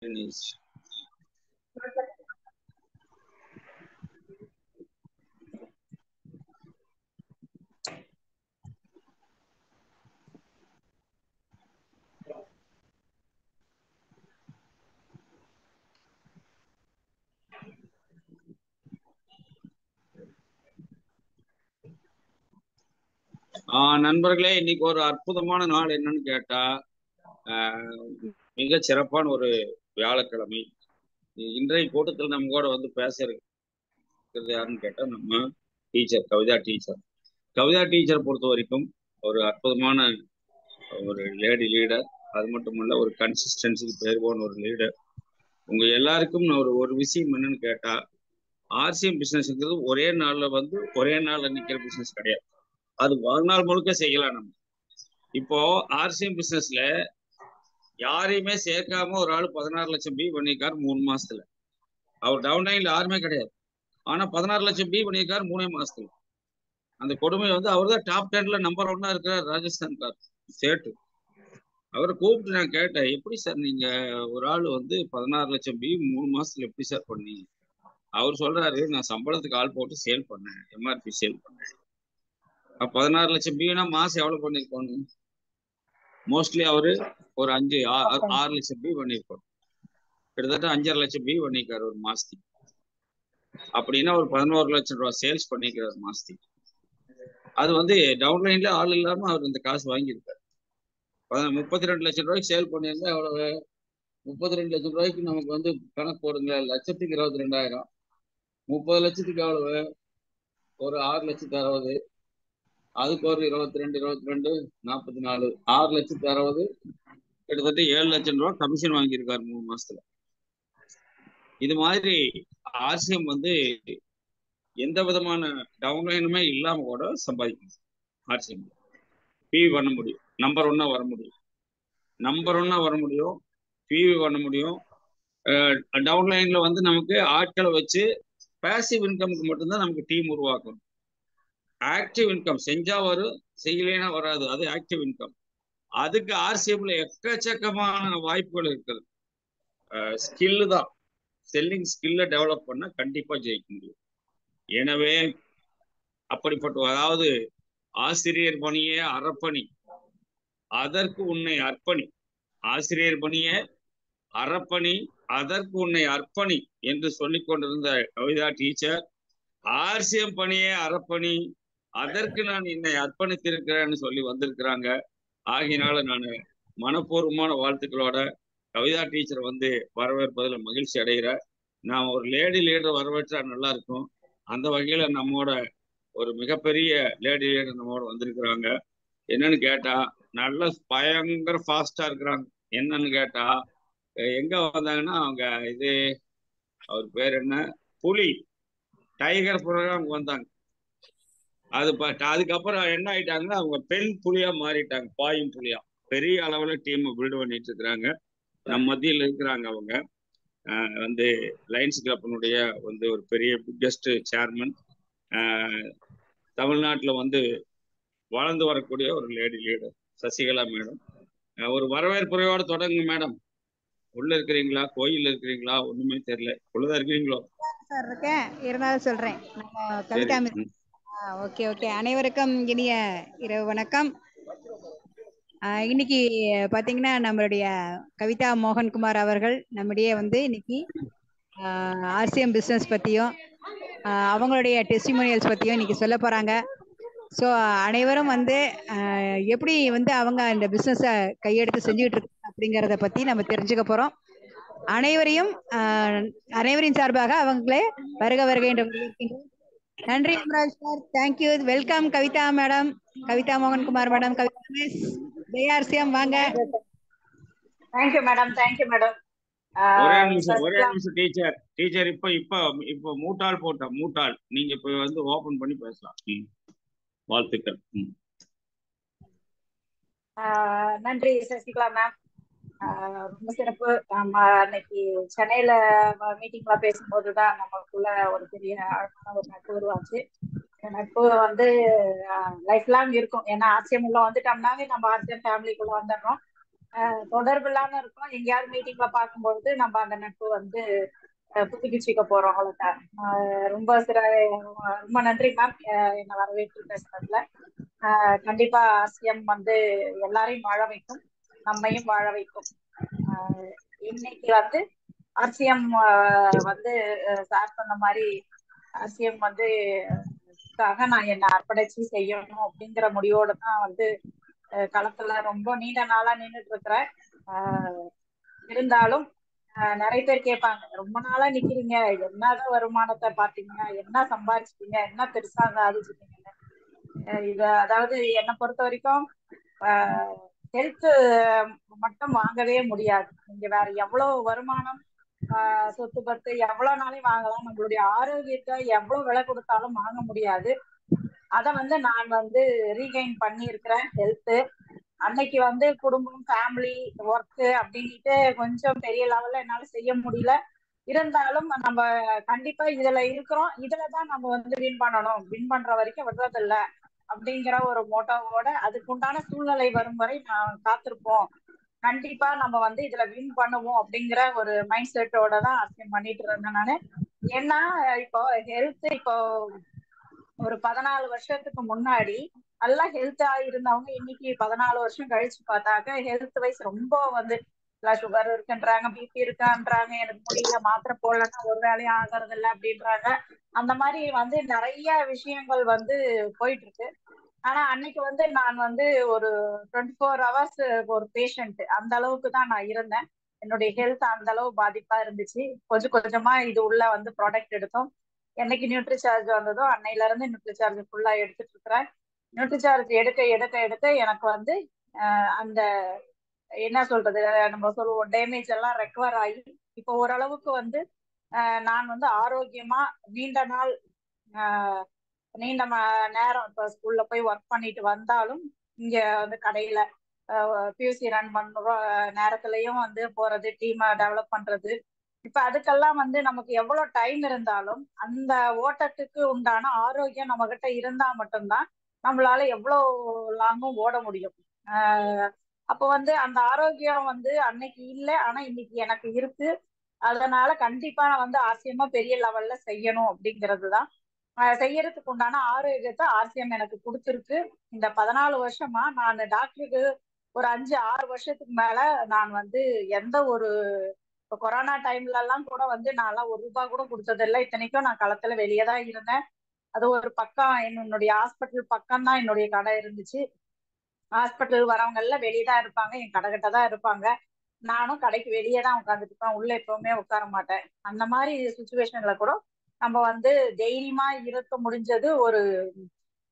Finish. நண்பர்களே, இன்னைக்கு ஒரு அற்புதமான நாள் என்னன்னு கேட்டா, மிக சிறப்பான ஒரு வியாழக்கிழமை. இன்றைய கூட்டத்தில் நம்ம கூட வந்து பேச இருக்கிறது யாருன்னு கேட்டா, நம்ம டீச்சர் கவிதா டீச்சர். கவிதா டீச்சரை பொறுத்த வரைக்கும் ஒரு அற்புதமான ஒரு லேடி லீடர். அது மட்டும் இல்ல, ஒரு கன்சிஸ்டன்சிக்கு பேர் போன ஒரு லீடர். உங்க எல்லாருக்கும் நான் ஒரு விஷயம் என்னன்னு கேட்டா, ஆர்சிஎம் பிசினஸ்ங்கிறது ஒரே நாள்ல நிக்கிற பிசினஸ் கிடையாது. அது வாழ்நாள் முழுக்க செய்யலாம். நம்ம இப்போ ஆர்சிஎம் பிசினஸ்ல யாரையுமே சேர்க்காம ஒரு ஆள் 16 லட்சம் பி பண்ணியிருக்காரு 3 மாசத்துல. அவர் டவுன் லைன்ல யாருமே கிடையாது. ஆனா 16 லட்சம் பி பண்ணியிருக்காரு 3 மாசத்துல. அந்த கொடுமை வந்து அவர் தான் டாப் 10ல நம்பர் 1 இருக்கிறார். ராஜஸ்தான் கார் சேட்டு. அவரை கூப்பிட்டு நான் கேட்டேன், எப்படி சார் நீங்க ஒரு ஆள் வந்து 16 லட்சம் பி 3 மாசத்துல எப்படி சார் பண்ணீங்க? அவர் சொல்றாரு, நான் சம்பளத்துக்கு ஆள் போட்டு சேல் பண்ணேன், எம்ஆர்பி சேல் பண்ணேன். 16 லட்சம் பின்னா மாசம் எவ்வளவு பண்ணிருப்பாங்க? மோஸ்ட்லி அவரு ஒரு 6 லட்சம் பி பண்ணிருப்பாரு. கிட்டத்தட்ட 5.5 லட்சம் பி பண்ணிருக்காரு ஒரு மாசத்துக்கு. அப்படின்னா ஒரு 11 லட்சம் ரூபாய் சேல்ஸ் பண்ணிக்கிறார் மாசத்துக்கு. அது வந்து டவுன்லைன்ல ஆள் இல்லாம அவர் இந்த காசு வாங்கியிருக்காரு. 32 லட்சம் ரூபாய்க்கு சேல் பண்ணியிருந்தா எவ்வளவு? 32 லட்சம் ரூபாய்க்கு நமக்கு வந்து கணக்கு போடுங்க, லட்சத்துக்கு 22,000. 30 லட்சத்துக்கு எவ்வளவு? ஒரு 6,60,000. அதுக்கு ஒரு 22 44 6,60,000. கிட்டத்தட்ட 7 லட்சம் ரூபாய் கமிஷன் வாங்கியிருக்காரு 3 மாசத்துல. இது மாதிரி ஆர்சிஎம் வந்து எந்த விதமான டவுன்லைனுமே இல்லாம கூட சம்பாதிக்கணும். ஆர்சிஎம் பிவி பண்ண முடியும், நம்பர் 1 வர முடியும், பிவி பண்ண முடியும். டவுன்லைன்ல வந்து நமக்கு ஆட்களை வச்சு பேசிவ் இன்கமுக்கு மட்டும்தான் நமக்கு டீம் உருவாக்கணும். ஆக்டிவ் இன்கம் செஞ்சா வரும், செய்யலைன்னா வராது. அது ஆக்டிவ் இன்கம். அதுக்கு ஆர்சிஎம்ல எக்கச்சக்கமான வாய்ப்புகள் இருக்குது. ஸ்கில்லு தான், செல்லிங் ஸ்கில்ல டெவலப் பண்ண கண்டிப்பா ஜெயிக்க முடியும். எனவே அப்படிப்பட்ட, அதாவது ஆசிரியர் பணியே அறப்பணி, அதற்கு உன்னை அர்ப்பணி. ஆசிரியர் பணியே அறப்பணி, அதற்கு உன்னை அர்ப்பணி என்று சொல்லிக் கொண்டிருந்த கவிதா டீச்சர், ஆர்சிஎம் பணியே அறப்பணி, அதற்கு நான் என்னை அர்ப்பணித்திருக்கிறேன்னு சொல்லி வந்திருக்கிறாங்க. ஆகினால நான் மனப்பூர்வமான வாழ்த்துக்களோட கவிதா டீச்சரை வந்து வரவேற்பதில் மகிழ்ச்சி அடைகிறேன். நான் ஒரு லேடி லீடர் வரவேற்றா நல்லா இருக்கும். அந்த வகையில நம்மோட ஒரு மிகப்பெரிய லேடி லீடர் நம்மோட வந்திருக்கிறாங்க. என்னன்னு கேட்டா, நல்ல பயங்கர ஃபாஸ்டா இருக்கிறாங்க. என்னன்னு கேட்டா, எங்க வந்தாங்கன்னா அவங்க இது, அவர் பேர் என்ன, புலி டைகர் ப்ரோக்ராம் வந்தாங்க. அதுக்கப்புறம் என்ன ஆயிட்டாங்கன்னா, அவங்க பெண் புலியா மாறிட்டாங்க, பாயும் புலியா. பெரிய அளவுல டீம் பில்ட் பண்ணிட்டு இருக்கிறாங்க. நம்ம மத்தியில் இருக்கிறாங்க. அவங்க வந்து லயன்ஸ் கிளப்பினுடைய வந்து ஒரு பெரிய பிக்கெஸ்ட் சேர்மன். தமிழ்நாட்டில் வந்து வளர்ந்து வரக்கூடிய ஒரு லேடி லீடர் சசிகலா மேடம். ஒரு வரவேற்புரையோட தொடங்குங்க மேடம். உள்ள இருக்கிறீங்களா, கோயில் இருக்கிறீங்களா? ஒண்ணுமே தெரியல. உள்ளதான் இருக்கிறீங்களோ? சார் இருக்கேன், இருந்தாலும் சொல்றேன். நம்ம கவிதா ஓகே ஓகே. அனைவருக்கும் இனிய இரவு வணக்கம். இன்னைக்கு பாத்தீங்கன்னா நம்மளுடைய கவிதா மோகன்குமார் அவர்கள் நம்முடைய வந்து இன்னைக்கு ஆர்சிஎம் பிஸ்னஸ் பத்தியும் அவங்களுடைய டெஸ்டிமோனியல்ஸ் பத்தியும் இன்னைக்கு சொல்ல போறாங்க. ஸோ அனைவரும் வந்து எப்படி வந்து அவங்க இந்த பிஸ்னஸை கையெடுத்து செஞ்சுக்கிட்டு இருக்காங்க அப்படிங்கிறத பத்தி நம்ம தெரிஞ்சுக்க போறோம். அனைவரின் சார்பாக அவங்களே வருக வருக என்று வரவேற்கின்றோம். நன்றி Yuvaraj sir, thank you. Welcome Kavitha madam, Kavitha Mohankumar madam, Kavitha miss, ஜெயார்சியம் வாங்க. Thank you madam, thank you madam. ஒரே நிமிஷம் டீச்சர். இப்ப மூட்டால் போட்டோம், மூட்டால் நீங்க இப்ப வந்து ஓபன் பண்ணி பேசலாம். வாழ்த்துக்கள். நன்றி சசிகலா மேம், ரொம்ப சிறப்பு. நம்ம அன்னைக்கு சென்னையில மீட்டிங்ல பேசும்போதுதான் நமக்குள்ள ஒரு பெரிய ஆழமான ஒரு நட்பு உருவாச்சு. இந்த நட்பு வந்து லைஃப் லாங் இருக்கும். ஏன்னா ஆர்சிஎம் உள்ள வந்துட்டோம்னாவே நம்ம ஆர்சிஎம் ஃபேமிலிக்குள்ள வந்துடுறோம். தொடர்பு இல்லாம இருக்கோம். எங்கேயாவது மீட்டிங்ல பார்க்கும்பொழுது நம்ம அந்த நட்பு வந்து புதுப்பிச்சுக்க போறோம். அவ்வளவுதான். ரொம்ப நன்றி மேம் என்னை வரவேற்று பேசுறதுல. கண்டிப்பா ஆர்சிஎம் வந்து எல்லாரையும் வாழ வைக்கும், நம்மையும் வாழ வைக்கும். இன்னைக்கு வந்து ஆர்சிஎம் வந்து சார் சொன்ன மாதிரி ஆர்சிஎம் வந்து நான் என்னை அர்ப்பணிச்சு செய்யணும் அப்படிங்கிற முடிவோட தான் வந்து களத்துல ரொம்ப நீண்ட நாளா நின்றுட்டு இருக்கிறேன். இருந்தாலும் நிறைய பேர் கேட்பாங்க, ரொம்ப நாளா நிக்கிறீங்க, என்னதான் வருமானத்தை பாத்தீங்க, என்ன சம்பாதிச்சிட்டீங்க, என்ன பெருசா சாதிச்சிட்டீங்கன்னு. இது அதாவது என்னை பொறுத்த வரைக்கும் ஹெல்த் மட்டும் வாங்கவே முடியாது. நீங்க வேற எவ்வளவு வருமானம் சொத்து பத்து எவ்வளவு நாளையும் வாங்கலாம், நம்மளுடைய ஆரோக்கியத்தை எவ்வளவு விலை கொடுத்தாலும் வாங்க முடியாது. அதை வந்து நான் வந்து ரீகைன் பண்ணி இருக்கிறேன். ஹெல்த் அன்னைக்கு வந்து குடும்பம், ஃபேமிலி, ஒர்க்கு அப்படின்ட்டு கொஞ்சம் பெரிய லெவல்ல என்னால செய்ய முடியல. இருந்தாலும் நம்ம கண்டிப்பா இதுல இருக்கிறோம், இதுலதான் நம்ம வந்து வின் பண்ணணும், வின் பண்ற வரைக்கும் விடுறதில்ல அப்படிங்கிற ஒரு மோட்டோவோட அதுக்குண்டான சூழ்நிலை வரும் வரை நான் காத்திருப்போம், கண்டிப்பா நம்ம வந்து இதுல வின் பண்ணுவோம் அப்படிங்கிற ஒரு மைண்ட் செட்டோட தான் அரசியல் பண்ணிட்டு இருந்தேன் நானு. ஏன்னா இப்போ ஹெல்த் இப்போ ஒரு 14 வருஷத்துக்கு முன்னாடி நல்லா ஹெல்த்தா இருந்தவங்க இன்னைக்கு 14 வருஷம் கழிச்சு பார்த்தாக்க ஹெல்த் வைஸ் ரொம்ப வந்து சுகர் இருக்குன்றாங்க, பிபி இருக்கான்றாங்க, எனக்கு முடியல, மாத்திரை போடலன்னா ஒரு வேலையும் ஆகிறது இல்லை அப்படின்றாங்க. அந்த மாதிரி வந்து நிறைய விஷயங்கள் வந்து போயிட்டு இருக்கு. ஆனா அன்னைக்கு வந்து நான் வந்து ஒரு 24 ஹவர்ஸ் ஒரு பேஷண்ட் அந்த அளவுக்கு தான் நான் இருந்தேன். என்னுடைய ஹெல்த் அந்த அளவு பாதிப்பா இருந்துச்சு. கொஞ்சம் கொஞ்சமா இது உள்ள வந்து ப்ராடக்ட் எடுத்தோம். என்னைக்கு நியூட்ரி சார்ஜ் வந்ததோ அன்னையில இருந்து நியூட்ரி சார்ஜ் ஃபுல்லா எடுத்துட்டு இருக்கிறேன். நியூட்ரி சார்ஜ் எடுக்க எடுக்க எடுக்க எனக்கு வந்து அந்த என்ன சொல்றது, நம்ம சொல்லுவோம் டேமேஜ் எல்லாம் ரெக்கவர் ஆகி இப்போ ஓரளவுக்கு வந்து நான் வந்து ஆரோக்கியமா நீண்ட நாள் நீண்ட நேரம் இப்போ ஸ்கூல்ல போய் ஒர்க் பண்ணிட்டு வந்தாலும் இங்க வந்து கடையில பியூசி ரன் பண்ற நேரத்திலையும் வந்து போறது, டீமை டெவலப் பண்றது. இப்ப அதுக்கெல்லாம் வந்து நமக்கு எவ்வளவு டைம் இருந்தாலும் அந்த ஓட்டத்துக்கு உண்டான ஆரோக்கியம் நம்ம கிட்ட இருந்தா மட்டும்தான் நம்மளால எவ்வளவு லாங்கும் ஓட முடியும். அப்போ வந்து அந்த ஆரோக்கியம் வந்து அன்னைக்கு இல்லை, ஆனா இன்னைக்கு எனக்கு இருக்கு. அதனால கண்டிப்பா நான் வந்து ஆர்சிஎம்மா பெரிய லெவல்ல செய்யணும் அப்படிங்கிறது தான். செய்யறதுக்கு உண்டான ஆரோக்கியத்தை ஆர்சிஎம் எனக்கு கொடுத்துருக்கு. இந்த 14 வருஷமா நான் டாக்டருக்கு ஒரு 5-6 வருஷத்துக்கு மேல நான் வந்து எந்த ஒரு இப்போ கொரோனா டைம்ல எல்லாம் கூட வந்து நான்லாம் ₹1 கூட கொடுத்ததில்லை. இத்தனைக்கும் நான் களத்துல வெளியே தான் இருந்தேன். அது ஒரு பக்கம் என்னுடைய ஹாஸ்பிட்டல் பக்கம் தான் என்னுடைய கடை இருந்துச்சு. ஹாஸ்பிட்டல் வரவங்க எல்லாம் வெளியே தான் இருப்பாங்க, என் கடை கிட்ட தான் இருப்பாங்க. நானும் கடைக்கு வெளியே தான் உட்காந்துட்டு இருப்பேன், உள்ள எப்பவுமே உட்கார மாட்டேன். அந்த மாதிரி சுச்சுவேஷன்ல கூட நம்ம வந்து தைரியமா இருக்க முடிஞ்சது ஒரு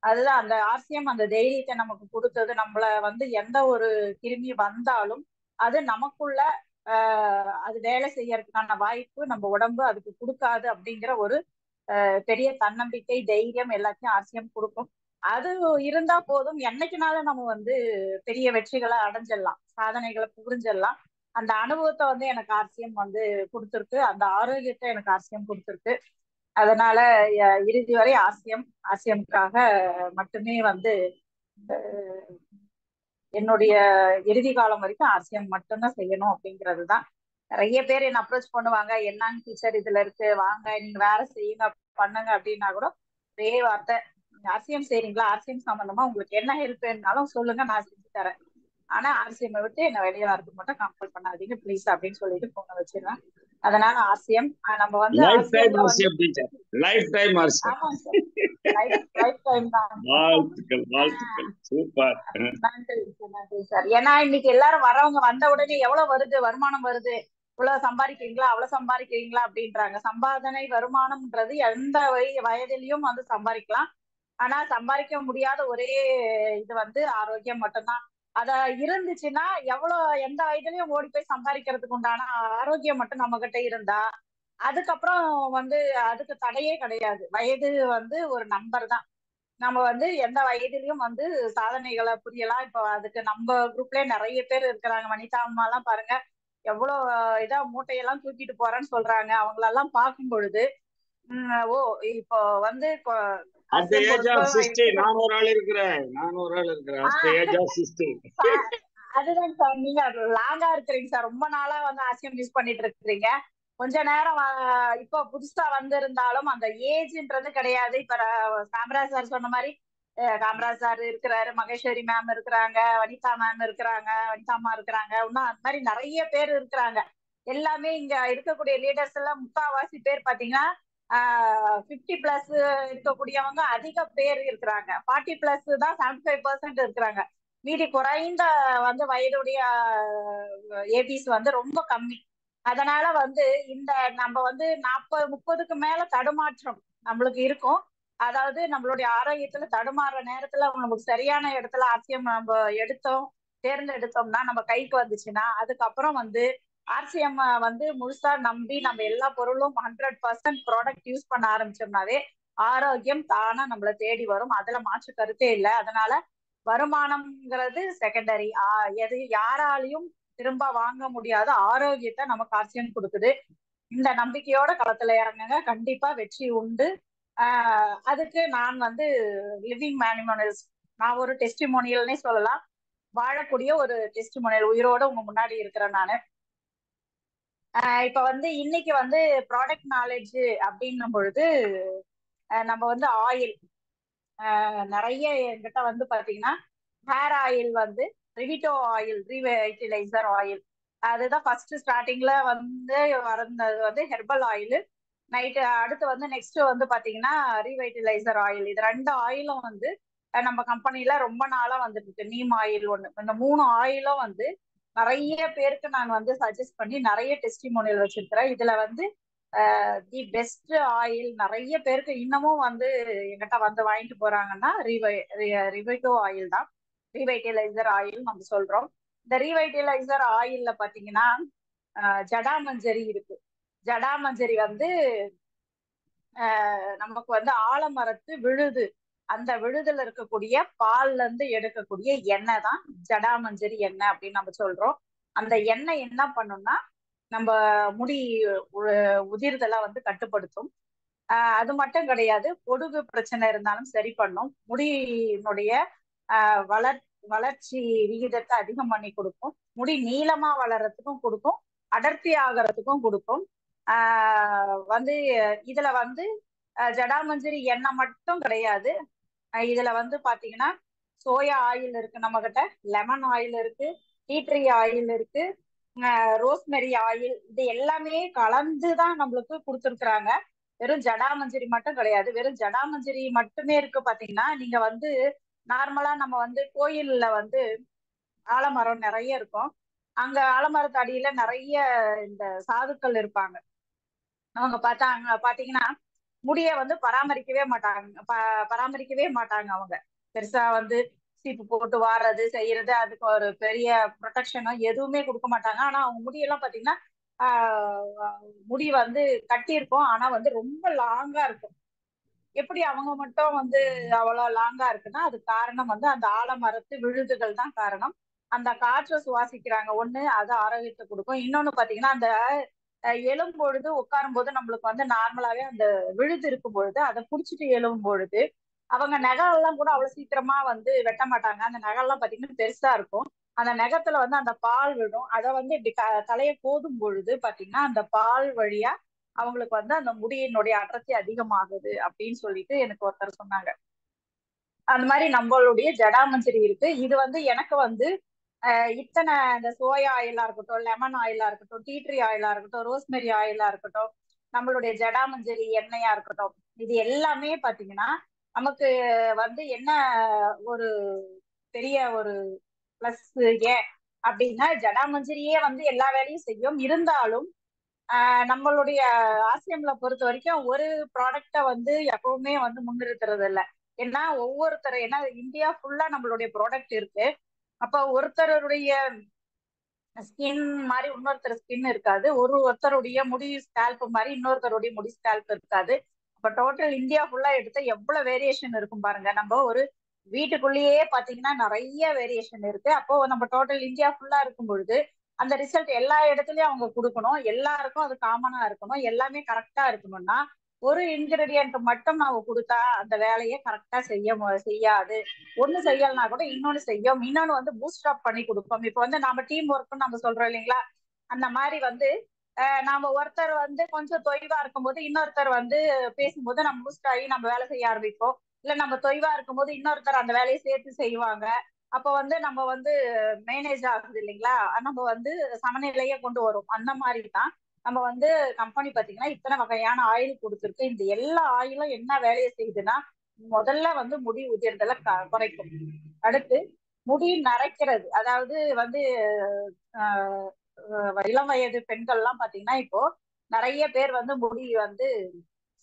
அதுதான் அந்த ஆர்சிஎம் அந்த தைரியத்தை நமக்கு கொடுத்தது. நம்மள வந்து எந்த ஒரு கிருமி வந்தாலும் அது நமக்குள்ள அது வேலை செய்யறதுக்கான வாய்ப்பு நம்ம உடம்பு அதுக்கு கொடுக்காது அப்படிங்கிற ஒரு பெரிய தன்னம்பிக்கை, தைரியம் எல்லாத்தையும் ஆர்சிஎம் கொடுக்கும். அது இருந்தா போதும், என்னைக்குனாலும் நம்ம வந்து பெரிய வெற்றிகளை அடைஞ்சிடலாம், சாதனைகளை புரிஞ்சிடலாம். அந்த அனுபவத்தை வந்து எனக்கு ஆர்சிஎம் வந்து கொடுத்துருக்கு, அந்த ஆரோக்கியத்தை எனக்கு ஆர்சிஎம் கொடுத்துருக்கு. அதனால இறுதி வரை ஆர்சிஎம்காக மட்டுமே வந்து என்னுடைய இறுதி காலம் வரைக்கும் ஆர்சிஎம் மட்டும்தான் செய்யணும் அப்படிங்கிறது தான். நிறைய பேர் என்ன அப்ரோச் பண்ணுவாங்க, என்னங்க டீச்சர் இதுல இருக்கு, வாங்க நீங்க வேற செய்யுங்க பண்ணுங்க அப்படின்னா கூட ஒரே வார்த்தை, ஆர்சிஎம் செய்றீங்களா, ஆர்சிஎம் சம்பந்தமா உங்களுக்கு என்ன ஹெல்ப் வேணும்னாலும் சொல்லுங்க, நான் செஞ்சு தரேன். ஆனா ஆர்சிஎம் விட்டு என்ன வெளியே வரதுக்கு மட்டும் கம்பல் பண்ணாதீங்க ப்ளீஸ் அப்படின்னு சொல்லிட்டு போன வச்சிருவேன். அதனால ஆர்சிஎம் நம்ம வந்து ஆமாங்க சார், லைஃப் டைம் தான். வாழ்த்துக்கள் சூப்பர். நன்றி சார். ஏன்னா இன்னைக்கு எல்லாரும் வரவங்க வந்த உடனே எவ்வளவு வருது, வருமானம் வருது, இவ்வளவு சம்பாதிக்கிறீங்களா, அவ்வளவு சம்பாதிக்கிறீங்களா அப்படின்றாங்க. சம்பாதனை வருமானம்ன்றது எந்த வயதிலையும் வந்து சம்பாதிக்கலாம். ஆனா சம்பாதிக்க முடியாத ஒரே இது வந்து ஆரோக்கியம் மட்டும்தான். அத இருந்துச்சுன்னா எந்த வயதுலயும் ஓடி போய் சம்பாதிக்கிறதுக்கு உண்டான ஆரோக்கியம் மட்டும் நம்ம கிட்ட இருந்தா அதுக்கப்புறம் வந்து அதுக்கு தடையே கிடையாது. வயது வந்து ஒரு நம்பர் தான். நம்ம வந்து எந்த வயதிலையும் வந்து சாதனைகளை புரியலாம். இப்போ அதுக்கு நம்ம குரூப்லயே நிறைய பேர் இருக்கிறாங்க. வனிதா அம்மா எல்லாம் பாருங்க, எவ்வளவு இதா மூட்டையெல்லாம் தூக்கிட்டு போறேன்னு சொல்றாங்க. அவங்களெல்லாம் பார்க்கும் பொழுது ஓ இப்போ வந்து நான் ஒரு ஆள் இருக்கிறேன். அதுதான் சார், நீங்க லாங்கா இருக்கிறீங்க சார், ரொம்ப நாளா வந்து ஆசியம் யூஸ் பண்ணிட்டு இருக்கிறீங்க. கொஞ்ச நேரம் இப்போ புதுசா வந்திருந்தாலும் அந்த ஏஜ்ன்றது கிடையாது. இப்ப காமராஜ் சார் சொன்ன மாதிரி காமராஜ் சார் இருக்கிறாரு, மகேஸ்வரி மேம் இருக்கிறாங்க, வனிதா மேம் இருக்கிறாங்க, வனிதா அம்மா இருக்கிறாங்க, இன்னும் அந்த மாதிரி நிறைய பேர் இருக்கிறாங்க. எல்லாமே இங்க இருக்கக்கூடிய லீடர்ஸ் எல்லாம் முக்காவாசி பேர் பாத்தீங்கன்னா 50+ இருக்கக்கூடியவங்க அதிக பேர் இருக்கிறாங்க. 40+ தான் 75% இருக்கிறாங்க. மீதி குறைந்த வந்து வயதுடைய ஏபிஸ் வந்து ரொம்ப கம்மி. அதனால வந்து இந்த நம்ம வந்து 40-30க்கு மேல தடுமாற்றம் நம்மளுக்கு இருக்கும். அதாவது நம்மளுடைய ஆரோக்கியத்துல தடுமாறுற நேரத்துல நமக்கு சரியான இடத்துல ஆர்சிஎம் நம்ம தேர்ந்தெடுத்தோம்னா நம்ம கைக்கு வந்துச்சுன்னா, அதுக்கப்புறம் வந்து ஆர்சிஎம் வந்து முழுசா நம்பி நம்ம எல்லா பொருளும் 100% ப்ராடக்ட் யூஸ் பண்ண ஆரம்பிச்சோம்னாவே ஆரோக்கியம் தானா நம்மள தேடி வரும். அதுல மாற்று கருத்தே இல்லை. அதனால வருமானம்ங்கிறது செகண்டரி. எது யாராலையும் திரும்ப வாங்க முடியாத ஆரோக்கியத்தை நமக்கு ஆர்சிஎம் கொடுக்குது. இந்த நம்பிக்கையோட களத்துல இறங்குங்க, கண்டிப்பா வெற்றி உண்டு. அதுக்கு நான் வந்து லிவிங் மேனிமோனியல்ஸ், நான் ஒரு டெஸ்டிமோனியல்னே சொல்லலாம். வாழக்கூடிய ஒரு டெஸ்டிமோனியல், உயிரோட உங்க முன்னாடி இருக்கிறேன் நானு. இப்ப வந்து இன்னைக்கு வந்து ப்ராடக்ட் நாலேஜ் அப்படின்னும் பொழுது நம்ம வந்து ஆயில் நிறைய என்கிட்ட வந்து பாத்தீங்கன்னா ஹேர் ஆயில் வந்து ரிவிட்டோ ஆயில், ரீவைட்டலைசர் ஆயில், அதுதான் ஃபர்ஸ்ட் ஸ்டார்டிங்ல வந்து வந்தது வந்து ஹெர்பல் ஆயில். நைட்டு அடுத்து வந்து நெக்ஸ்ட் வந்து பாத்தீங்கன்னா ரீவைட்டலைசர் ஆயில். இது 2 ஆயிலும் வந்து நம்ம கம்பெனில ரொம்ப நாளா வந்துட்டு இருக்கு. நீம் ஆயில் ஒண்ணு. இந்த 3 ஆயிலும் வந்து நிறைய பேருக்கு நான் வந்து சஜஸ்ட் பண்ணி நிறைய டெஸ்டிமோனியல் வச்சிருக்கிறேன். இதுல வந்து தி பெஸ்ட் ஆயில் நிறைய பேருக்கு இன்னமும் வந்து என்கிட்ட வந்து வாங்கிட்டு போறாங்கன்னா ரிவைட்டோ ஆயில் தான். ரீவைட்டலைசர் ஆயில் நம்ம சொல்றோம். இந்த ரீவைட்டலைசர் ஆயில்ல பாத்தீங்கன்னா ஜடாமஞ்சரி இருக்கு. ஜடாமஞ்சரி வந்து நமக்கு வந்து ஆலமரத்து விழுது, அந்த விழுதுல இருக்கக்கூடிய பால்ல இருந்து எடுக்கக்கூடிய எண்ணெய் தான் ஜடாமஞ்சரி எண்ணெய் அப்படின்னு நம்ம சொல்றோம். அந்த எண்ணெய் என்ன பண்ணும்னா நம்ம முடி உதிர்தலை வந்து கட்டுப்படுத்தும். அது மட்டும் கிடையாது, பொடுகு பிரச்சனை இருந்தாலும் சரி பண்ணும். முடியினுடைய வளர்ச்சி விகிதத்தை அதிகம் பண்ணி கொடுக்கும். முடி நீளமா வளர்றதுக்கும் கொடுக்கும், அடர்த்தி ஆகிறதுக்கும் கொடுக்கும். வந்து இதுல வந்து ஜடாமஞ்சரி எண்ணெய் மட்டும் கிடையாது. இதுல வந்து பாத்தீங்கன்னா சோயா ஆயில் இருக்கு நம்ம கிட்ட, லெமன் ஆயில் இருக்கு, டீ ட்ரீ ஆயில் இருக்கு, ரோஸ்மெரி ஆயில், இது எல்லாமே கலந்துதான் நம்மளுக்கு கொடுத்துருக்குறாங்க. வெறும் ஜடாமஞ்சரி மட்டும் கிடையாது. வெறும் ஜடாமஞ்சரி மட்டுமே இருக்கு பாத்தீங்கன்னா, நீங்க வந்து நார்மலா நம்ம வந்து கோயில்ல வந்து ஆலமரம் நிறைய இருக்கும். அங்க ஆலமரத்து அடியில நிறைய இந்த சாதுக்கள் இருப்பாங்க. அவங்க பாத்தீங்கன்னா முடிய வந்து பராமரிக்கவே மாட்டாங்க. அவங்க பெருசா வந்து சீப்பு போட்டு வாடுறது செய்யறது, அதுக்கு ஒரு பெரிய ப்ரொடெக்ஷனும் எதுவுமே கொடுக்க மாட்டாங்க. ஆனா அவங்க முடியெல்லாம் பாத்தீங்கன்னா முடி வந்து கட்டியிருக்கும், ஆனா வந்து ரொம்ப லாங்கா இருக்கும். எப்படி அவங்க மட்டும் வந்து அவ்வளவு லாங்கா இருக்குன்னா, அது காரணம் வந்து அந்த ஆலமரத்து விழுதுகள் தான் காரணம். அந்த காற்றை சுவாசிக்கிறாங்க ஒண்ணு, அது ஆரோக்கியத்தை கொடுக்கும். இன்னொன்னு பாத்தீங்கன்னா அந்த எழும் பொழுது உட்காரும் போது நம்மளுக்கு வந்து நார்மலாவே அந்த விழுது இருக்கும் பொழுது அதை புடிச்சிட்டு எழும் பொழுது அவங்க நகம் எல்லாம் கூட அவ்வளவு சீக்கிரமா வந்து வெட்ட மாட்டாங்க. அந்த நகம் எல்லாம் பாத்தீங்கன்னா பெருசா இருக்கும். அந்த நகத்துல வந்து அந்த பால் விடும். அதை வந்து இப்படி தலையை கோதும் பொழுது பாத்தீங்கன்னா அந்த பால் வழியா அவங்களுக்கு வந்து அந்த முடியினுடைய அடர்த்தி அதிகமாகுது அப்படின்னு சொல்லிட்டு எனக்கு ஒருத்தர் சொன்னாங்க. அந்த மாதிரி நம்மளுடைய ஜடாமஞ்சரி இருக்கு. இது வந்து எனக்கு வந்து இத்தனை இந்த சோயா ஆயிலா இருக்கட்டும், லெமன் ஆயிலா இருக்கட்டும், டீ ட்ரீ ஆயிலா இருக்கட்டும், ரோஸ்மெரி ஆயிலா இருக்கட்டும், நம்மளுடைய ஜடாமஞ்சரி எண்ணெயா இருக்கட்டும், இது எல்லாமே பாத்தீங்கன்னா நமக்கு வந்து என்ன ஒரு பெரிய ஒரு பிளஸ் ஏன் அப்படின்னா, ஜடாமஞ்சரியே வந்து எல்லா வேலையும் செய்யும். இருந்தாலும் நம்மளுடைய ஆசியம்ல பொறுத்த வரைக்கும் ஒரு ப்ராடக்ட வந்து எப்பவுமே வந்து முன்னிறுத்துறது இல்லை. ஏன்னா ஏன்னா இந்தியா ஃபுல்லா நம்மளுடைய ப்ராடக்ட் இருக்கு. அப்ப ஒருத்தருடைய ஸ்கின் மாதிரி இன்னொருத்தர் ஸ்கின் இருக்காது, ஒருத்தருடைய முடி ஸ்கேல்ப் மாதிரி இன்னொருத்தருடைய முடி ஸ்கேல்ப் இருக்காது. அப்ப டோட்டல் இந்தியா ஃபுல்லா எடுத்தா எவ்வளவு வேரியேஷன் இருக்கும் பாருங்க. நம்ம ஒரு வீட்டுக்குள்ளேயே பாத்தீங்கன்னா நிறைய வேரியேஷன் இருக்கு. அப்போ நம்ம டோட்டல் இந்தியா ஃபுல்லா இருக்கும் பொழுது அந்த ரிசல்ட் எல்லா இடத்துலயும் அவங்க கொடுக்கணும், எல்லாருக்கும் அது காமனா இருக்கணும், எல்லாமே கரெக்டா இருக்கணும்னா ஒரு இன்கிரீடியன்ட் மட்டும் நம்ம கொடுத்தா அந்த வேலையை கரெக்டா செய்யாது. ஒண்ணு செய்யலனா கூட இன்னொன்னு செய்யும், இன்னொன்னு வந்து பூஸ்ட் அப் பண்ணி கொடுப்போம். இப்ப வந்து நம்ம டீம் ஒர்க் நம்ம சொல்றோம் இல்லைங்களா, அந்த மாதிரி வந்து நாம ஒருத்தர் வந்து கொஞ்சம் தொய்வா இருக்கும்போது இன்னொருத்தர் வந்து பேசும்போது நம்ம பூஸ்ட் ஆகி நம்ம வேலை செய்ய ஆரம்பிப்போம். இல்ல நம்ம தொய்வா இருக்கும்போது இன்னொருத்தர் அந்த வேலையை சேர்த்து செய்வாங்க. அப்ப வந்து நம்ம வந்து மேனேஜ் ஆகுது இல்லைங்களா, நம்ம வந்து சமநிலையை கொண்டு வரும். அந்த மாதிரி தான் நம்ம வந்து கம்பெனி பாத்தீங்கன்னா இத்தனை வகையான ஆயில் கொடுத்துருக்கு. இந்த எல்லா ஆயிலும் என்ன வேலையை செய்யுதுன்னா, முதல்ல வந்து முடி உதிர்தலை குறைக்கும். அடுத்து முடி நரைக்கிறது, அதாவது வந்து இளம் வயது பெண்கள் எல்லாம் பாத்தீங்கன்னா இப்போ நிறைய பேர் வந்து முடி வந்து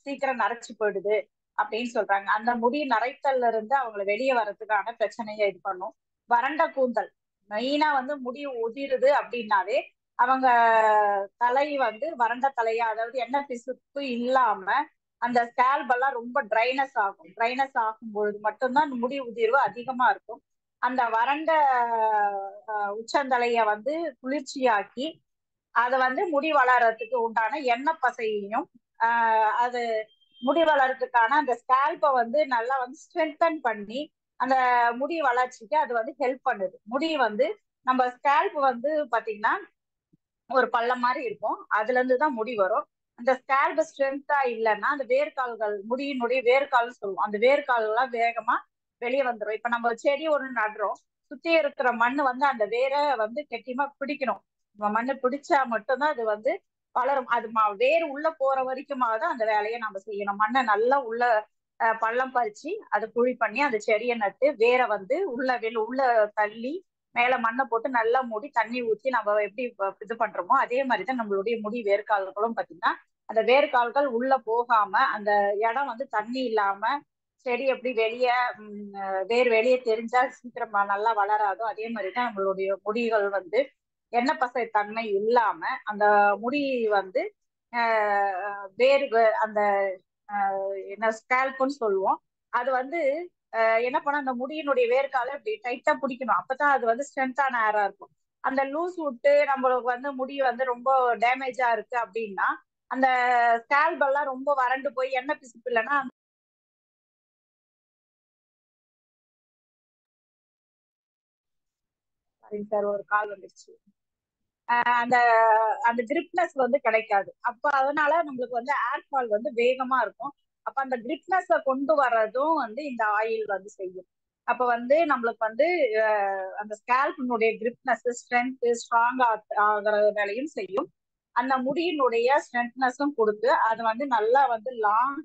சீக்கிரம் நரைச்சு போயிடுது அப்படின்னு சொல்றாங்க. அந்த முடி நரைத்தல்ல இருந்து அவங்களை வெளியே வர்றதுக்கான பிரச்சனையை இது பண்ணும். வறண்ட கூந்தல், மெயினா வந்து முடி உதிருது அப்படின்னாவே அவங்க தலை வந்து வறண்ட தலையா, அதாவது எண்ணெய் பிசுப்பு இல்லாம அந்த ஸ்கேல்ப் எல்லாம் ரொம்ப ட்ரைனஸ் ஆகும். ட்ரைனஸ் ஆகும் பொழுது மட்டும்தான் முடி உதிர்வு அதிகமா இருக்கும். அந்த வறண்ட உச்சந்தலைய வந்து குளிர்ச்சியாக்கி அதை வந்து முடி வளர்றதுக்கு உண்டான எண்ணெய் பசையையும் அது முடி வளர்றதுக்கான அந்த ஸ்கேல்பை வந்து நல்லா வந்து ஸ்ட்ரென்தன் பண்ணி அந்த முடி வளர்ச்சிக்கு அது வந்து ஹெல்ப் பண்ணுது. முடி வந்து நம்ம ஸ்கேல்ப் வந்து பாத்தீங்கன்னா ஒரு பள்ளம் மாதிரி இருக்கும், அதுல இருந்து தான் முடி வரும். அந்த ஸ்கேல்ப் ஸ்ட்ரென்த்தா இல்லைன்னா அந்த வேர்க்கால்கள், முடியினுடைய வேர்க்கால்னு சொல்லுவோம், அந்த வேர்க்கால் எல்லாம் வேகமா வெளியே வந்துடும். இப்ப நம்ம செடி ஒண்ணு நடுறோம், சுத்தி இருக்கிற மண்ணு வந்து அந்த வேரை வந்து கெட்டியமா பிடிக்கணும். மண்ணு பிடிச்சா மட்டும்தான் அது வந்து வளரும். அது வேர் உள்ள போற வரைக்குமாவது அந்த வேலையை நம்ம செய்யணும். மண்ணை நல்லா உள்ள பள்ளம் பறிச்சு அதை குழி பண்ணி அந்த செடியை நட்டு வேரை வந்து உள்ள தள்ளி மேல மண்ணை போட்டு நல்லா மூடி தண்ணி ஊற்றி நம்ம எப்படி இது பண்றோமோ அதே மாதிரிதான் நம்மளுடைய முடி வேர்க்கால்களும் பாத்தீங்கன்னா அந்த வேர்க்கால்கள் உள்ள போகாம அந்த இடம் வந்து தண்ணி இல்லாம செடி எப்படி வெளியே வேர் வெளியே தெரிஞ்சா சீக்கிரம் நல்லா வளராதோ அதே மாதிரிதான் நம்மளுடைய முடிகள் வந்து எண்ணெய் பசை தன்மை இல்லாம அந்த முடி வந்து வேறு அந்த என்ன ஸ்கேல்ப்னு சொல்லுவோம், அது வந்து என்ன பண்ண அந்த முடியினுடைய வேர்க்கால இப்படி டைட்டா பிடிக்கணும். அப்பதான் அது வந்து ஸ்ட்ரென்த்தான ஏரா இருக்கும். அந்த லூஸ் விட்டு நம்மளுக்கு வந்து முடி வந்து ரொம்ப டேமேஜா இருக்கு அப்படின்னா அந்த ஸ்கேல்ப் எல்லாம் ரொம்ப வறண்டு போய் எண்ணெய் பிசுப்பு இல்லைன்னா சார் ஒரு கால் வந்துருச்சு, அந்த அந்த கிரிப்னஸ் வந்து கிடைக்காது. அப்ப அதனால நம்மளுக்கு வந்து ஏர் ஃபால் வந்து வேகமா இருக்கும். அப்ப அந்த கிரிப்னஸ கொண்டு வர்றதும் வந்து இந்த ஆயில் வந்து செய்யும். அப்ப வந்து நம்மளுக்கு வந்து அந்த ஸ்கேல்பினுடைய கிரிப்னஸ் ஸ்ட்ரென்த் ஸ்ட்ராங் ஆகிற வேலையும் செய்யும். அந்த முடியினுடைய ஸ்ட்ரென்த்னஸும் கொடுத்து அது வந்து நல்லா வந்து லாங்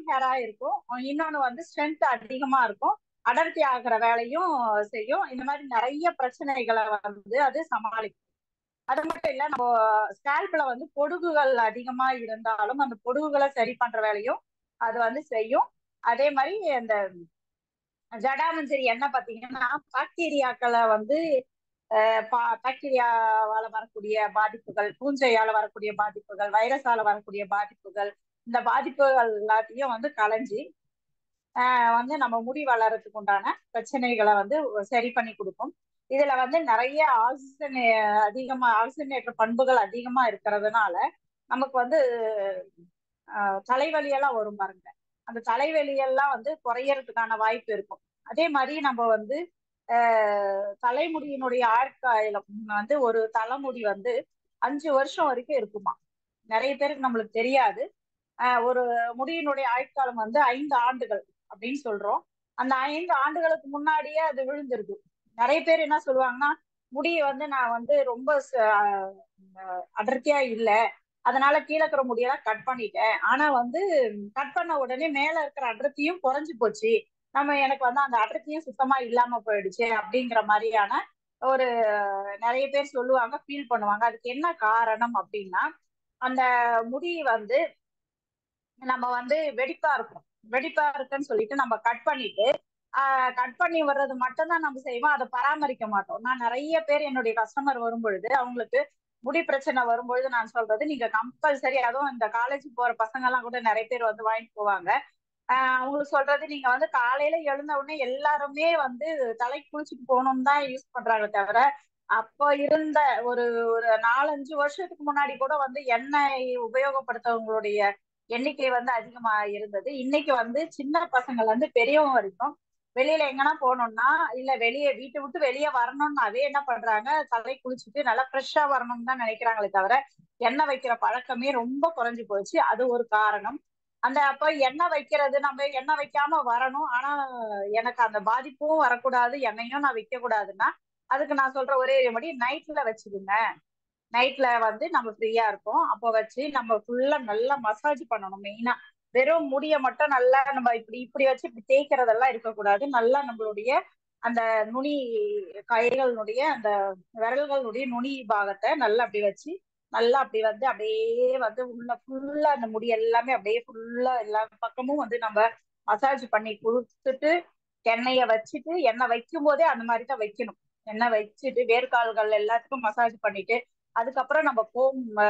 ஹேரா இருக்கும். இன்னொன்னு வந்து ஸ்ட்ரென்த் அதிகமா இருக்கும், அடர்த்தி ஆகிற வேலையும் செய்யும். இந்த மாதிரி நிறைய பிரச்சனைகளை வந்து அது சமாளிக்கும். அது மட்டும் இல்ல, நம்ம ஸ்கேல்ப்ல வந்து பொடுகுகள் அதிகமா இருந்தாலும் அந்த பொடுகுகளை சரி பண்ற வேலையும் அது வந்து செய்யும். அதே மாதிரி அந்த ஜடாமஞ்சரி எண்ணெய் பாத்தீங்கன்னா பாக்டீரியாக்களை வந்து பாக்டீரியாவால வரக்கூடிய பாதிப்புகள், பூஞ்சையால வரக்கூடிய பாதிப்புகள், வைரஸால வரக்கூடிய பாதிப்புகள், இந்த பாதிப்புகள் எல்லாத்தையும் வந்து களைஞ்சி வந்து நம்ம முடி வளர்றதுக்கு உண்டான பிரச்சனைகளை வந்து சரி பண்ணி கொடுக்கும். இதுல வந்து நிறைய ஆக்சிஜனேற்ற பண்புகள் அதிகமா இருக்கிறதுனால நமக்கு வந்து தலைவலியெல்லாம் வரும் பாருங்க, அந்த தலைவலியெல்லாம் வந்து குறையறதுக்கான வாய்ப்பு இருக்கும். அதே மாதிரி நம்ம வந்து தலைமுடியினுடைய ஆழ்காலம் வந்து ஒரு தலைமுடி வந்து 5 வருஷம் வரைக்கும் இருக்குமா. நிறைய பேருக்கு நம்மளுக்கு தெரியாது. ஒரு முடியினுடைய ஆயுட்காலம் வந்து 5 ஆண்டுகள் அப்படின்னு சொல்றோம். அந்த 5 ஆண்டுகளுக்கு முன்னாடியே அது விழுந்துருது. நிறைய பேர் என்ன சொல்லுவாங்கன்னா, முடியை வந்து நான் வந்து ரொம்ப அடர்த்தியா இல்ல, அதனால கீழே இருக்கிற முடியெல்லாம் கட் பண்ணிட்டேன், ஆனா வந்து கட் பண்ண உடனே மேல இருக்கிற அடர்த்தியும் குறைஞ்சு போச்சு, எனக்கு வந்து அந்த அடர்த்தியும் சுத்தமா இல்லாம போயிடுச்சு அப்படிங்கிற மாதிரியான ஒரு நிறைய பேர் சொல்லுவாங்க, ஃபீல் பண்ணுவாங்க. அதுக்கு என்ன காரணம் அப்படின்னா, அந்த முடி வந்து நம்ம வந்து வெடிப்பா இருக்குன்னு சொல்லிட்டு நம்ம கட் பண்ணிட்டு கட் பண்ணி வர்றது மட்டும்தான் நம்ம செய்வோம், அதை பராமரிக்க மாட்டோம். நான் நிறைய பேர் என்னுடைய கஸ்டமர் வரும்பொழுது அவங்களுக்கு முடி பிரச்சனை வரும்பொழுது நான் சொல்றது, நீங்க கம்பல்சரி, அதுவும் இந்த காலேஜ் போற பசங்க எல்லாம் கூட நிறைய பேர் வந்து வாங்கிட்டு போவாங்க, அவங்களுக்கு சொல்றது, நீங்க வந்து காலையில எழுந்த உடனே எல்லாருமே வந்து தலைக்கு குளிச்சுட்டு போகணும்னு தான் யூஸ் பண்றாங்க தவிர அப்ப இருந்த ஒரு ஒரு 4-5 வருஷத்துக்கு முன்னாடி கூட வந்து எண்ணெய் உபயோகப்படுத்தவங்களுடைய எண்ணிக்கை வந்து அதிகமா இருந்தது. இன்னைக்கு வந்து சின்ன பசங்கள்ல இருந்து பெரியவங்க வரைக்கும் வெளியில எங்கன்னா போகணும்னா இல்ல வெளியே வீட்டை விட்டு வெளியே வரணும்னாவே என்ன பண்றாங்க, தலை குளிச்சுட்டு நல்லா ஃப்ரெஷ்ஷா வரணும்னு தான் நினைக்கிறாங்களே தவிர எண்ணெய் வைக்கிற பழக்கமே ரொம்ப குறைஞ்சு போச்சு. அது ஒரு காரணம். அந்த அப்ப எண்ணெய் வைக்கிறது, நம்ம எண்ணெய் வைக்காம வரணும், ஆனா எனக்கு அந்த பாதிப்பும் வரக்கூடாது, எண்ணெயும் நான் வைக்க கூடாதுன்னா அதுக்கு நான் சொல்ற ஒரே ரெமடி, நைட்ல வச்சுடுங்க. நைட்ல வந்து நம்ம ஃப்ரீயா இருப்போம், அப்போ வச்சு நம்ம ஃபுல்லா நல்லா மசாஜ் பண்ணணும். மெயினா வெறும் முடிய மட்டும் நல்லா நம்ம இப்படி இப்படி வச்சு இப்படி தேய்க்கிறதெல்லாம் இருக்கக்கூடாது. நல்லா நம்மளுடைய அந்த நுனி கைகளுடைய அந்த விரல்களுடைய நுனி பாகத்தை நல்லா அப்படி வச்சு நல்லா அப்படி வந்து அப்படியே வந்து உள்ள ஃபுல்லா அந்த முடி எல்லாமே அப்படியே ஃபுல்லா எல்லா பக்கமும் வந்து நம்ம மசாஜ் பண்ணி கொடுத்துட்டு எண்ணெயை வச்சுட்டு, எண்ணெய் வைக்கும் போதே அந்த மாதிரி தான் வைக்கணும். எண்ணெய் வச்சுட்டு வேர்க்கால்கள் எல்லாத்துக்கும் மசாஜ் பண்ணிட்டு அதுக்கப்புறம் நம்ம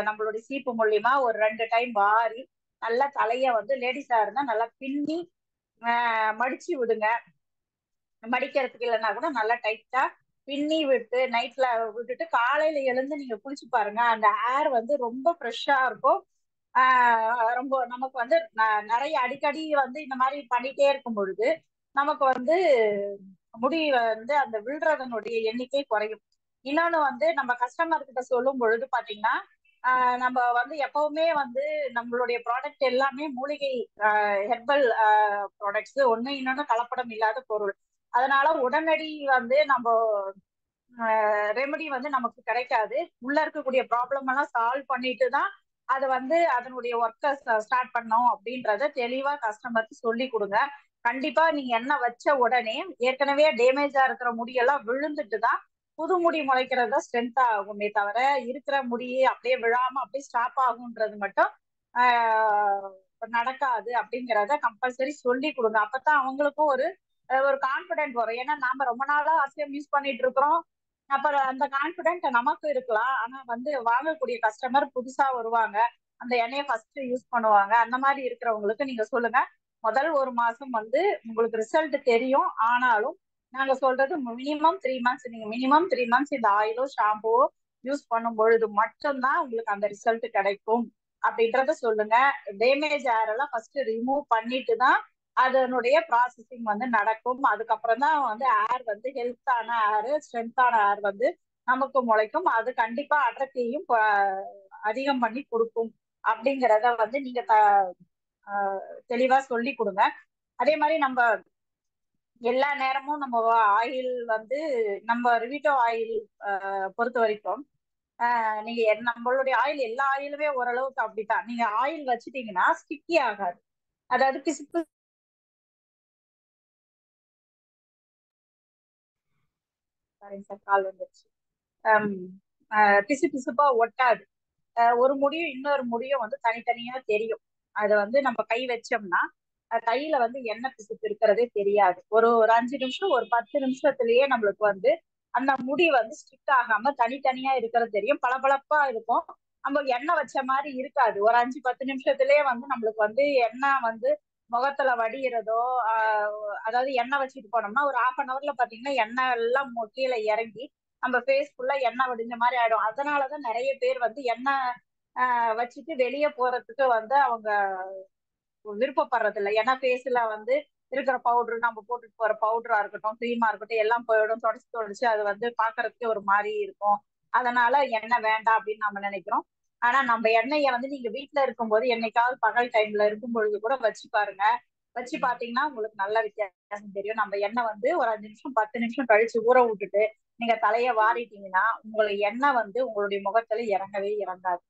நம்மளுடைய சீப்பு மூலியமா ஒரு 2 டைம் வாரி நல்லா தலைய வந்து லேடிஸா இருந்தா நல்லா பின்னி மடிச்சு விடுங்க. மடிக்கிறதுக்கு இல்லைன்னா கூட நல்லா டைட்டா பின்னி விட்டு நைட்ல விட்டுட்டு காலையில எழுந்து நீங்க குளிச்சு பாருங்க. அந்த ஏர் வந்து ரொம்ப ஃப்ரெஷ்ஷா இருக்கும். ரொம்ப நமக்கு வந்து நிறைய அடிக்கடி வந்து இந்த மாதிரி பண்ணிட்டே இருக்கும் பொழுது நமக்கு வந்து முடி வந்து அந்த விழுறதனுடைய எண்ணிக்கை குறையும். இன்னொன்னு வந்து நம்ம கஸ்டமர் கிட்ட சொல்லும் பொழுது பாத்தீங்கன்னா நம்ம வந்து எப்பவுமே வந்து நம்மளுடைய ப்ராடக்ட் எல்லாமே மூலிகை ஹெர்பல் ப்ராடக்ட்ஸ், ஒண்ணு இன்னொன்னு கலப்படம் இல்லாத பொருள். அதனால உடனடி வந்து நம்ம ரெமெடி வந்து நமக்கு கிடைக்காது. உள்ள இருக்கக்கூடிய ப்ராப்ளம் எல்லாம் சால்வ் பண்ணிட்டு தான் அது வந்து அதனுடைய ஒர்க்கை ஸ்டார்ட் பண்ணோம் அப்படின்றத தெளிவா கஸ்டமருக்கு சொல்லி கொடுங்க. கண்டிப்பா நீங்க என்ன வச்ச உடனே ஏற்கனவே டேமேஜா இருக்கிற முடியெல்லாம் விழுந்துட்டு தான் புது முடி முளைக்கிறது தான் ஸ்ட்ரென்த் ஆகுமே தவிர இருக்கிற முடியே அப்படியே விழாம அப்படியே ஸ்டாப் ஆகுன்றது மட்டும் நடக்காது. அப்படிங்கிறத கம்பல்சரி சொல்லி கொடுங்க. அப்பதான் அவங்களுக்கும் ஒரு ஒரு கான்பிடென்ட் வரும். ஏன்னா நாம ரொம்ப நாளா ஆர்சிஎம் யூஸ் பண்ணிட்டு இருக்கிறோம். அப்புறம் அந்த கான்பிடென்ட் நமக்கு இருக்கலாம், ஆனா வந்து வாங்கக்கூடிய கஸ்டமர் புதுசா வருவாங்க, அந்த எண்ணெயை ஃபர்ஸ்ட் யூஸ் பண்ணுவாங்க. அந்த மாதிரி இருக்கிறவங்களுக்கு நீங்க சொல்லுங்க. முதல் 1 மாசம் வந்து உங்களுக்கு ரிசல்ட் தெரியும். ஆனாலும் நாங்க சொல்றது மினிமம் 3 மந்த்ஸ், நீங்க மினிமம் 3 மந்த்ஸ் இந்த ஆயிலோ ஷாம்புவோ யூஸ் பண்ணும் பொழுது மட்டும்தான் உங்களுக்கு அந்த ரிசல்ட் கிடைக்கும் அப்படின்றத சொல்லுங்க. டேமேஜ் ஏர் எல்லாம் ஃபர்ஸ்ட் ரிமூவ் பண்ணிட்டு தான் அதனுடைய ப்ராசஸிங் வந்து நடக்கும். அதுக்கப்புறம் தான் வந்து ஏர் வந்து ஹெல்த்தான ஏர், ஸ்ட்ரென்த்தான ஏர் வந்து நமக்கு முளைக்கும். அது கண்டிப்பா அடர்த்தியையும் அதிகம் பண்ணி கொடுக்கும் அப்படிங்கிறத வந்து நீங்க தெளிவா சொல்லி கொடுங்க. அதே மாதிரி நம்ம எல்லா நேரமும் நம்ம ஆயில் வந்து நம்ம ரிவிட்டோ ஆயில் பொறுத்த வரைக்கும் நீங்க நம்மளுடைய ஆயில் எல்லா ஆயிலுமே ஓரளவுக்கு அப்படித்தான். நீங்க ஆயில் வச்சுட்டீங்கன்னா ஸ்டிக்கி ஆகாது. அதாவது பிசுப்பு கால் வந்துருச்சு. பிசு பிசுப்பா ஒட்டாது. ஒரு முடியும் இன்னொரு முடியும் வந்து தனித்தனியா தெரியும். அதை வந்து நம்ம கை வச்சோம்னா கையில வந்து எண்ணெய் பிசுப்பு இருக்கிறதே தெரியாது. ஒரு 5 நிமிஷம் ஒரு 10 நிமிஷத்துலயே நம்மளுக்கு வந்து அந்த முடி வந்து ஸ்டிக் ஆகாம தனித்தனியா இருக்கிறது தெரியும். பளபளப்பா இருக்கும். நம்ம எண்ணெய் வச்ச மாதிரி இருக்காது. ஒரு 5-10 நிமிஷத்துலயே வந்து நம்மளுக்கு வந்து எண்ணெய் வந்து முகத்துல வடிகிறதோ அதாவது எண்ணெய் வச்சுட்டு போனோம்னா ஒரு 1/2 hourல பாத்தீங்கன்னா எண்ணெய் எல்லாம் கீழே இறங்கி நம்ம ஃபேஸ் ஃபுல்லா எண்ணெய் வடிஞ்ச மாதிரி ஆயிடும். அதனாலதான் நிறைய பேர் வந்து எண்ணெய் வச்சுட்டு வெளியே போறதுக்கு வந்து அவங்க விருப்பப்படுறது இல்லை. ஏன்னா ஃபேஸ்ல வந்து இருக்கிற பவுடர், நம்ம போட்டுட்டு போற பவுடரா இருக்கட்டும், கிரீமா இருக்கட்டும், எல்லாம் போயிடும். தொடச்சு அது வந்து பாக்குறதுக்கு ஒரு மாதிரி இருக்கும். அதனால எண்ணெய் வேண்டாம் அப்படின்னு நம்ம நினைக்கிறோம். ஆனா நம்ம எண்ணெயை வந்து நீங்க வீட்டுல இருக்கும்போது என்னைக்காவது பகல் டைம்ல இருக்கும் பொழுது கூட வச்சு பாருங்க. வச்சு பாத்தீங்கன்னா உங்களுக்கு நல்ல வித்தியாசம் தெரியும். நம்ம எண்ணெய் வந்து ஒரு 5 நிமிஷம் 10 நிமிஷம் கழிச்சு ஊற விட்டுட்டு நீங்க தலைய வாரிட்டீங்கன்னா உங்களுக்கு எண்ணெய் வந்து உங்களுடைய முகத்துல இறங்கவே இறங்காது.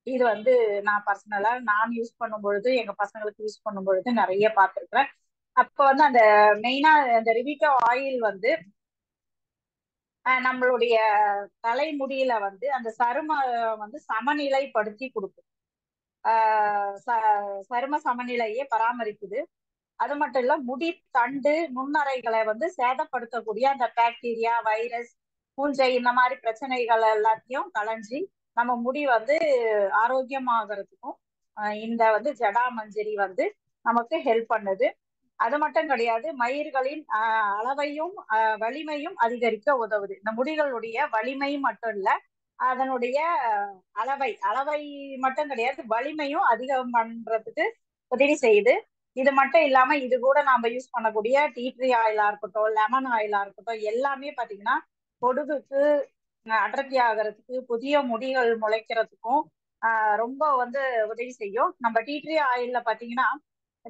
இது வந்து நான் பர்சனலா நான் யூஸ் பண்ணும் பொழுது, எங்க பசங்களுக்கு யூஸ் பண்ணும் பொழுது நிறைய பார்த்திருக்கிறேன். அப்ப வந்து அந்த மெயினா அந்த ரிவிட்டோ ஆயில் வந்து நம்மளுடைய தலைமுடியில வந்து அந்த சரும வந்து சமநிலைப்படுத்தி கொடுக்கும். சரும சமநிலையே பராமரிக்குது. அது மட்டும் இல்ல, முடி தண்டு நுண்ணறைகளை வந்து சேதப்படுத்தக்கூடிய அந்த பாக்டீரியா, வைரஸ், பூஞ்சை இந்த மாதிரி பிரச்சனைகள் எல்லாத்தையும் களைஞ்சி நம்ம முடி வந்து ஆரோக்கியமாகறதுக்கும் இந்த வந்து ஜடா மஞ்சரி வந்து நமக்கு ஹெல்ப் பண்ணுது. அது மட்டும் கிடையாது, மயிர்களின் அளவையும் வலிமையும் அதிகரிக்க உதவுது. இந்த முடிகளுடைய வலிமை மட்டும் இல்ல, அதனுடைய அளவை மட்டும் கிடையாது, வலிமையும் அதிகம் பண்றதுக்கு உதவி செய்யுது. இது மட்டும் இல்லாம இது கூட நாம யூஸ் பண்ணக்கூடிய டீ ட்ரீ ஆயிலா இருக்கட்டும், லெமன் ஆயிலா இருக்கட்டும், எல்லாமே பாத்தீங்கன்னா பொடுகுக்கு அடர்த்தி ஆகிறதுக்கு, புதிய முடிகள் முளைக்கிறதுக்கும் ரொம்ப வந்து உதவி செய்யும். நம்ம டீ ட்ரீ ஆயில்ல பாத்தீங்கன்னா,